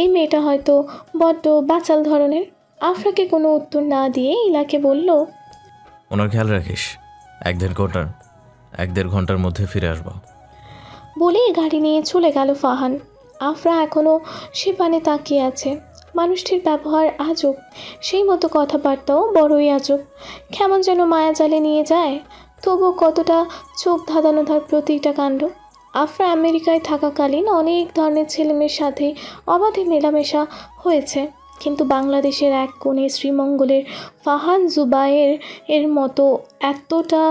এই মেয়েটা হয়তো বড্ড বাচাল ধরনের। আফরাকে কোনো উত্তর না দিয়ে ইলাকে বলল, ওনার খেয়াল রাখিস, এক দেড় ঘন্টার মধ্যে ফিরে আসবো। বলেই গাড়ি নিয়ে চলে গেল ফাহান। আফরা এখনও সে পানে তাকিয়ে আছে। মানুষটির ব্যবহার আজব, সেই মতো কথাবার্তাও বড়ই আজব, কেমন যেন মায়াজালে নিয়ে যায়। তবুও কতটা চোখ ধাঁধানো তার প্রতিটা কাণ্ড। আফরা আমেরিকায় থাকাকালীন অনেক ধরনের ছেলেমেয়ের সাথে অবাধে মেলামেশা হয়েছে, কিন্তু বাংলাদেশের এক কোণে শ্রীমঙ্গলের ফাহান জুবায়ের এর মতো এতটা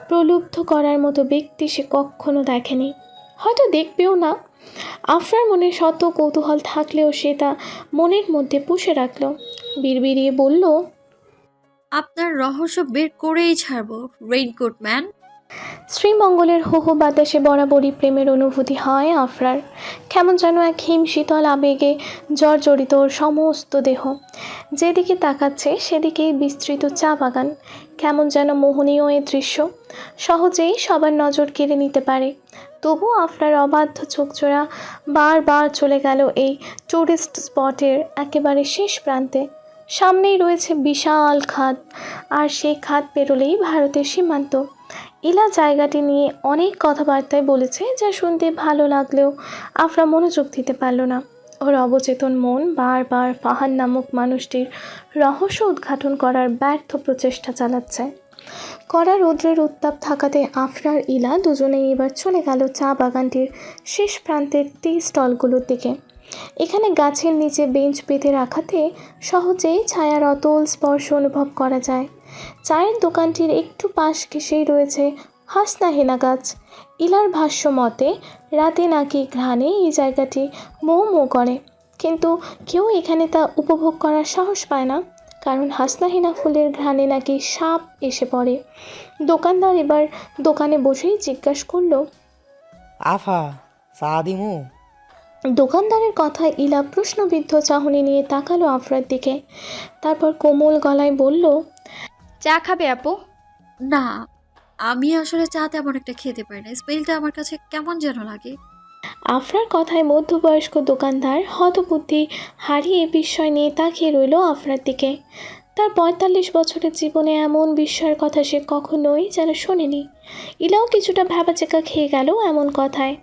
প্রলুব্ধ করার মতো ব্যক্তি সে কখনো দেখেনি, হয়তো দেখবেও না। আফরার মনে শত কৌতূহল থাকলেও সে তা মনের মধ্যে পুষে রাখল। বিড়বিড়িয়ে বলল, আপনার রহস্য বের করেই ছাড়বো, রেইনকোট ম্যান। শ্রীমঙ্গলের হো হো বাতাসে বরাবরই প্রেমের অনুভূতি হয় আফরার। কেমন যেন এক হিমশীতল আবেগে জর্জরিত ওর সমস্ত দেহ। যেদিকে তাকাচ্ছে সেদিকেই বিস্তৃত চা বাগান। কেমন যেন মোহনীয় এ দৃশ্য, সহজেই সবার নজর কেড়ে নিতে পারে। তবু আফরার অবাধ্য চোখজোড়া বারবার চলে গেল এই টুরিস্ট স্পটের একেবারে শেষ প্রান্তে। সামনেই রয়েছে বিশাল খাদ, আর সেই খাদ পেরোলেই ভারতের সীমান্ত। ইলা জায়গাটি নিয়ে অনেক কথাবার্তায় বলেছে, যা শুনতে ভালো লাগলেও আফরা মনোযোগ দিতে পারল না। ওর অবচেতন মন বারবার ফাহান নামক মানুষটির রহস্য উদ্ঘাটন করার ব্যর্থ প্রচেষ্টা চালাচ্ছে। কড়া রৌদ্রের উত্তাপ থাকাতে আফরার ইলা দুজনেই এবার চলে গেল চা বাগানটির শেষ প্রান্তের টি স্টলগুলোর দিকে। এখানে গাছের নিচে বেঞ্চ পেতে রাখাতে সহজেই ছায়ার অতল স্পর্শ অনুভব করা যায়। চায়ের দোকানটির একটু পাশ ঘেঁষেই রয়েছে হাসনা হেনা গাছ। ইলার ভাষ্য মতে রাতে নাকি ঘ্রাণে এই জায়গাটি মৌ মৌ করে, কিন্তু কেউ এখানে তা উপভোগ করার সাহস পায় না, কারণ হাসনাহিনা ফুলের ঘ্রাণে নাকি সাপ এসে পড়ে। দোকানদার এবার দোকানে বসেই জিজ্ঞাসা করলো, আফা চা দিমু? দোকানদারের কথায় ইলা প্রশ্নবিদ্ধ চাহনি নিয়ে তাকালো আফরার দিকে। তারপর কোমল গলায় বলল, চা খাবে আপু? না, আমি আসলে চা তেমন একটা খেতে পারি না, স্মেলটা আমার কাছে কেমন যেন লাগে। আফরার কথায় মধ্যবয়স্ক দোকানদার হতবুদ্ধি হারিয়ে বিস্ময় নিয়ে তাকিয়ে রইল আফরার দিকে। তার ৪৫ বছরের জীবনে এমন বিস্ময়ের কথা সে কখনোই যেন শোনেনি। ইলাও কিছুটা ভ্যাবাচেকা খেয়ে গেল এমন কথায়।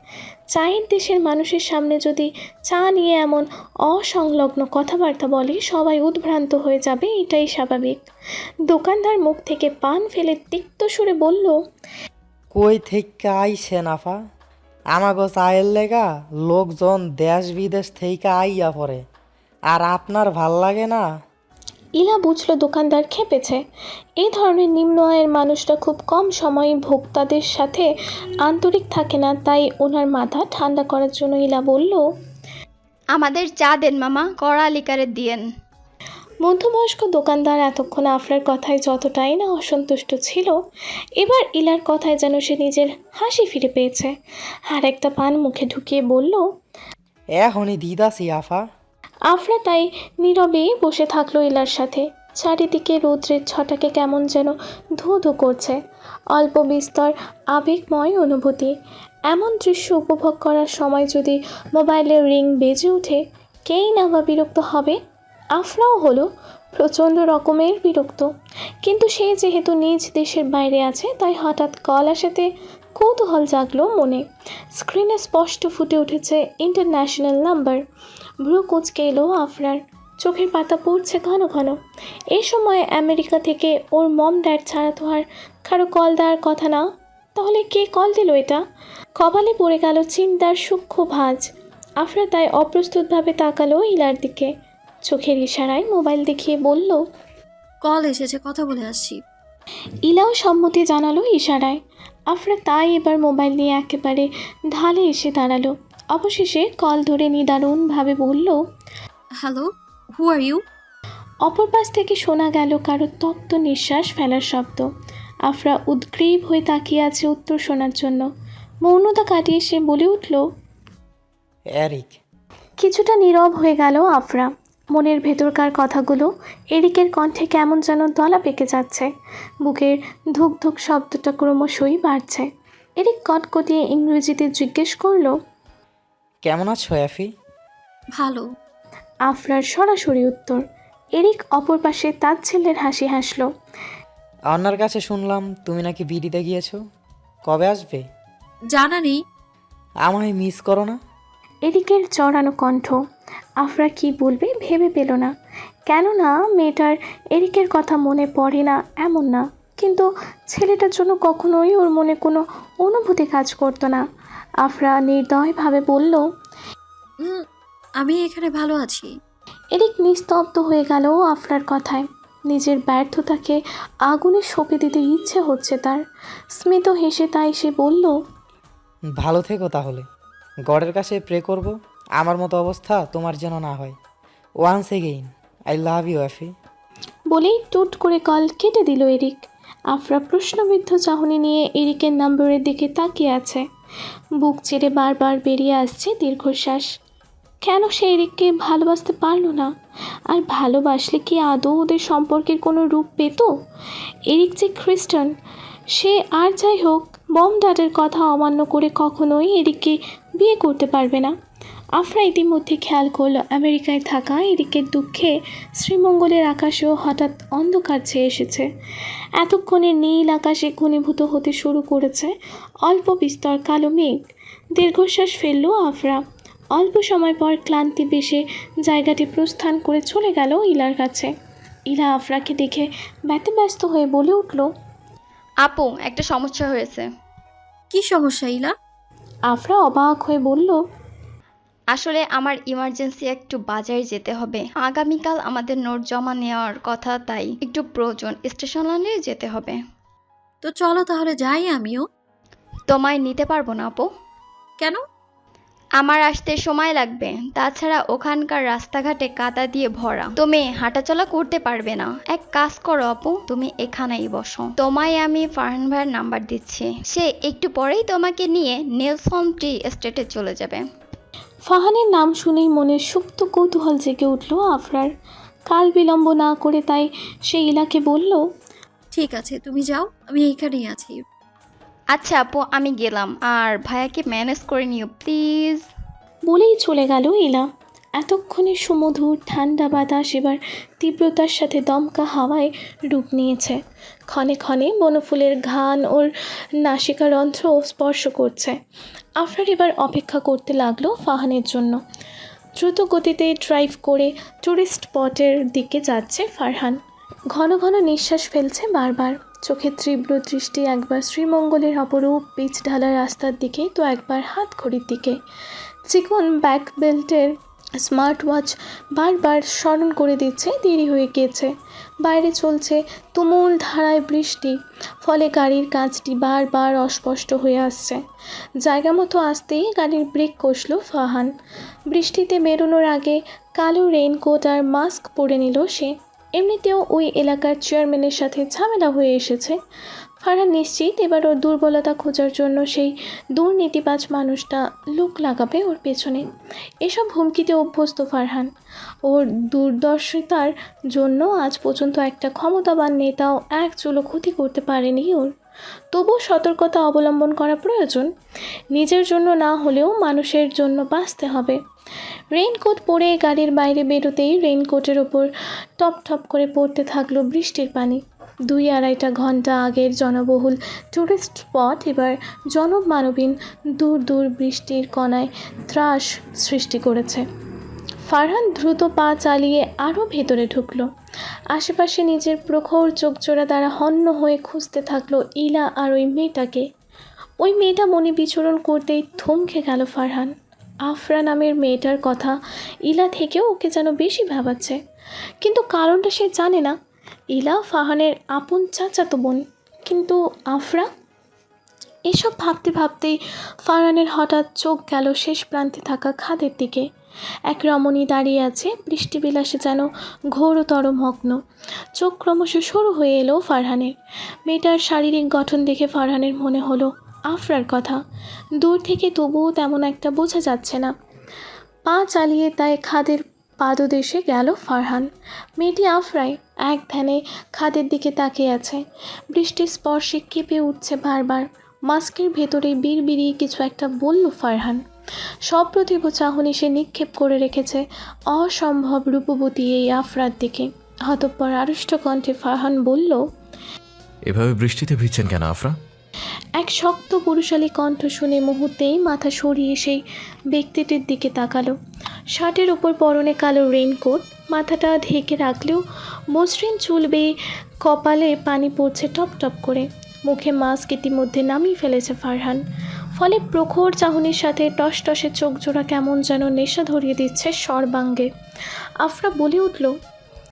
চায়ের দেশের মানুষের সামনে যদি চা নিয়ে এমন অসংলগ্ন কথাবার্তা বলে, সবাই উদ্ভ্রান্ত হয়ে যাবে, এটাই স্বাভাবিক। দোকানদার মুখ থেকে পান ফেলে তিক্ত সুরে বলল, কই থেকে আইছেন আফা? আমাগো চায়ের লেগা লোকজন দেশ বিদেশ থেকে আইয়া পড়ে, আর আপনার ভাল লাগে না? ইলা বুঝলো দোকানদার খেপেছে। এই ধরনের নিম্ন আয়ের মানুষরা খুব কম সময়ে ভোক্তাদের সাথে আন্তরিক থাকে না, তাই ওনার মাথা ঠান্ডা করার জন্য ইলা বলল, আমাদের চা দেন মামা, কড়া লিকারে দিয়েন। মধ্যবয়স্ক দোকানদার এতক্ষণ আফরার কথায় যতটাই না অসন্তুষ্ট ছিল, এবার ইলার কথায় যেন সে নিজের হাসি ফিরে পেয়েছে। আর একটা পান মুখে ঢুকিয়ে বলল, এখনই দিদাসি আফা। আফরা তাই নীরবে বসে থাকলো ইলার সাথে। চারিদিকে রৌদ্রের ছটাকে কেমন যেন ধু ধু করছে, অল্প বিস্তর আবেগময় অনুভূতি। এমন দৃশ্য উপভোগ করার সময় যদি মোবাইলের রিং বেজে ওঠে, কেই না বা বিরক্ত হবে। আফরাও হলো প্রচণ্ড রকমের বিরক্ত, কিন্তু সে যেহেতু নিজ দেশের বাইরে আছে, তাই হঠাৎ কল আসাতে কৌতূহল জাগলো মনে। স্ক্রিনে স্পষ্ট ফুটে উঠেছে ইন্টারন্যাশনাল নাম্বার। ভ্রু কুঁচকে এলো আফরার, চোখের পাতা পড়ছে ঘন ঘন। এই সময় আমেরিকা থেকে ওর মম ড্যাড ছাড়া তো আর কারো কল দেওয়ার কথা না। তাহলে কে কল দিল এটা? কপালে পড়ে গেল চিন্তার সূক্ষ্ম ভাঁজ। আফরা তাই অপ্রস্তুতভাবে তাকালো ইলার দিকে। চোখের ইশারায় মোবাইল দেখিয়ে বলল। কল এসেছে, কথা বলে আসছি। ইলাও সম্মতি জানালো ইশারায়। আফরা তাই এবার মোবাইল নিয়ে একেবারে ঢালে এসে দাঁড়ালো। অবশেষে কল ধরে নিদারুণভাবে বলল। Hello, who are you? অপর পাশ থেকে শোনা গেল কারো তপ্ত নিঃশ্বাস ফেলার শব্দ। আফরা উদ্গ্রীব হয়ে তাকিয়ে আছে উত্তর শোনার জন্য। মৌনতা কাটিয়ে সে বলে উঠল। এরিক। কিছুটা নীরব হয়ে গেল আফরা। মনের ভেতরকার কথাগুলো এরিকের কণ্ঠে কেমন যেন দলা পেকে যাচ্ছে। বুকের ধুক ধুক শব্দটা ক্রমশই বাড়ছে। এরিক কটকটিয়ে ইংরেজিতে জিজ্ঞেস করলো। কেমন আছো অ্যাফি? ভালো। আফরার সরাসরি উত্তর। এরিক অপর পাশে তাচ্ছিল্যের হাসি হাসল। আপনার কাছে শুনলাম তুমি নাকি বিডিতে গিয়েছো, কবে আসবে? জানা নেই। আমায় মিস করো না? এরিকের চড়ানো কণ্ঠ। আফরা কি বলবে ভেবে পেল না। কেননা মেয়েটার এরিকের কথা মনে পড়ে না এমন না, কিন্তু ছেলেটার জন্য কখনোই ওর মনে কোনো অনুভূতি কাজ করতো না। আফরা নির্দয়ভাবে বলল। আমি এখানে ভালো আছি। এরিক নিস্তব্ধ হয়ে গেল আফরার কথায়। নিজের ব্যর্থতাকে আগুনে সঁপে দিতে ইচ্ছে হচ্ছে তার। স্মিত হেসে তাই সে বলল। ভালো থেকো তাহলে। গডের কাছে প্রে করব আমার মতো অবস্থা তোমার যেন না হয়। Once again I love you Affy. বলেই টুট করে কল কেটে দিল এরিক। আফরা প্রশ্নবিদ্ধ চাহনি নিয়ে এরিকের নম্বরের দিকে তাকিয়ে আছে। বুক চিরে বারবার বেরিয়ে আসছে দীর্ঘশ্বাস। কেন সে এরিককে ভালোবাসতে পারলো না? আর ভালোবাসলে কি আদৌ ওদের সম্পর্কের কোনো রূপ পেত? এরিক যে খ্রিস্টান, সে আর যাই হোক বম ডাটের কথা অমান্য করে কখনোই এরিককে বিয়ে করতে পারবে না। আফরা ইতিমধ্যে খেয়াল করলো আমেরিকায় থাকা এরিকের দুঃখে শ্রীমঙ্গলের আকাশেও হঠাৎ অন্ধকার ছেয়ে এসেছে। এতক্ষণে নীল আকাশে ঘনীভূত হতে শুরু করেছে অল্প বিস্তর কালো মেঘ। দীর্ঘশ্বাস ফেলল আফরা। অল্প সময় পর ক্লান্তি বেশে জায়গাটি প্রস্থান করে চলে গেল ইলার কাছে। ইলা আফরাকে দেখে ব্যতিব্যস্ত হয়ে বলে উঠল। আপু, একটা সমস্যা হয়েছে। কি সমস্যা ইলা? আফরা অবাক হয়ে বলল। আসলে আমার ইমার্জেন্সি একটু বাজারে যেতে হবে। আগামীকাল আমাদের নোট জমা নেওয়ার কথা, তাই একটু প্রয়োজন। স্টেশনে যেতে হবে। তো চলো তাহলে যাই আমিও। তোমায় নিতে পারবো না আপু। কেন? আমার আসতে সময় লাগবে। তাছাড়া ওখানকার রাস্তাঘাটে কাদা দিয়ে ভরা, তুমি হাঁটাচলা করতে পারবে না। এক কাজ করো আপু, তুমি এখানেই বসো। তোমায় আমি ফারহান ভাইয়ের নাম্বার দিচ্ছি। সে একটু পরেই তোমাকে নিয়ে নেলসন টি এস্টেটে চলে যাবে। ফাহানের নাম শুনেই মনে সুপ্ত কৌতূহল জেগে উঠল আফরার। কাল বিলম্ব না করে তাই সে ইলাকে বলল। ঠিক আছে, তুমি যাও, আমি এইখানেই আছি। আচ্ছা আপু, আমি গেলাম। আর ভাইয়াকে ম্যানেজ করে নিও প্লিজ। বলেই চলে গেল ইলা। এতক্ষণে সুমধুর ঠান্ডা বাতাস এবার তীব্রতার সাথে দমকা হাওয়ায় রূপ নিয়েছে। ক্ষণে ক্ষণে বনফুলের ঘ্রাণ ওর নাসিকারন্ধ্র স্পর্শ করছে। আফরার এবার অপেক্ষা করতে লাগলো ফাহানের জন্য। দ্রুত গতিতে ড্রাইভ করে ট্যুরিস্ট স্পটের দিকে যাচ্ছে ফারহান। ঘন ঘন নিঃশ্বাস ফেলছে বারবার। চোখের তীব্র দৃষ্টি একবার শ্রীমঙ্গলের অপরূপ পিচ ঢালা রাস্তার দিকে, তো একবার হাত ঘড়ির দিকে। চিকন ব্যাক বেল্টের স্মার্ট ওয়াচ বারবার স্মরণ করে দিচ্ছে দেরি হয়ে গিয়েছে। বাইরে চলছে তুমুল ধারায় বৃষ্টি, ফলে গাড়ির কাঁচটি বারবার অস্পষ্ট হয়ে আসছে। জায়গা মতো আসতেই গাড়ির ব্রেক কষল ফাহান। বৃষ্টিতে বেরোনোর আগে কালো রেইনকোট আর মাস্ক পরে নিল সে। এমনিতেও ওই এলাকার চেয়ারম্যানের সাথে ঝামেলা হয়ে এসেছে। ফারহান নিশ্চিত এবার ওর দুর্বলতা খোঁজার জন্য সেই দুর্নীতিবাজ মানুষটা লোক লাগাবে ওর পেছনে। এসব হুমকিতে অভ্যস্ত ফারহান। ওর দূরদর্শিতার জন্য আজ পর্যন্ত একটা ক্ষমতাবান নেতাও এক চুলো ক্ষতি করতে পারেনি ওর। তবুও সতর্কতা অবলম্বন করা প্রয়োজন। নিজের জন্য না হলেও মানুষের জন্য বাঁচতে হবে। রেইনকোট পরে গাড়ির বাইরে বেরোতেই রেইনকোটের ওপর টপ টপ করে পড়তে থাকলো বৃষ্টির পানি। 2-2.5 ঘন্টা আগের জনবহুল টুরিস্ট স্পট এবার জনমানবহীন দূর দূর বৃষ্টির কণায় ত্রাস সৃষ্টি করেছে। ফারহান দ্রুত পা চালিয়ে আরও ভেতরে ঢুকলো। আশেপাশে নিজের প্রখর চোখজোড়া দ্বারা হন্য হয়ে খুঁজতে থাকলো ইলা আর ওই মেয়েটাকে। ওই মেয়েটা মনে বিচরণ করতেই থমকে গেল ফারহান। আফরা নামের মেয়েটার কথা ইলা থেকেও ওকে যেন বেশি ভাবাচ্ছে, কিন্তু কারণটা সে জানে না। ইলা ফারহানের আপন চাচাতো বোন, কিন্তু আফরা। এসব ভাবতে ভাবতেই ফারহানের হঠাৎ চোখ গেল শেষ প্রান্তে থাকা খাদের দিকে। এক রমণী দাঁড়িয়ে আছে, বৃষ্টিবিলাসে যেন ঘোরতর মগ্ন। চোখ ক্রমশ সরু হয়ে এলো ফারহানের। মেয়েটার শারীরিক গঠন দেখে ফারহানের মনে হলো আফরার কথা। দূর থেকে তবুও তেমন একটা বোঝা যাচ্ছে না। পা চালিয়ে তাই খাদের পাদদেশে গেল ফারহান। মেয়েটি আফরাই এক ধ্যানে খাদের দিকে তাকিয়ে আছে। বৃষ্টির স্পর্শে কেঁপে উঠছে বারবার। মাস্কের ভেতরে বিড়বিড়িয়ে কিছু একটা বলল ফারহান। সপ্রতিভ চাহনি সে নিক্ষেপ করে রেখেছে অসম্ভব রূপবতী এই আফরার দিকে। হতঃপর আড়ষ্ট কণ্ঠে ফারহান বলল, এভাবে বৃষ্টিতে ভিজছেন কেন আফরা? এক শক্ত পুরুষালী কণ্ঠ শুনে মুহূর্তেই মাথা সরিয়ে সেই ব্যক্তিটির দিকে তাকালো। শার্টের উপর পরনে কালো রেইনকোট, মাথাটা ঢেকে রাখলেও মসৃণ চুল বেয়ে কপালে পানি পড়ছে টপ টপ করে। মুখে মাস্ক ইতিমধ্যে নামিয়ে ফেলেছে ফারহান, ফলে প্রখর চাহনির সাথে টসটসে চোখ জোড়া কেমন যেন নেশা ধরিয়ে দিচ্ছে সর্বাঙ্গে। আফরা বলে উঠল,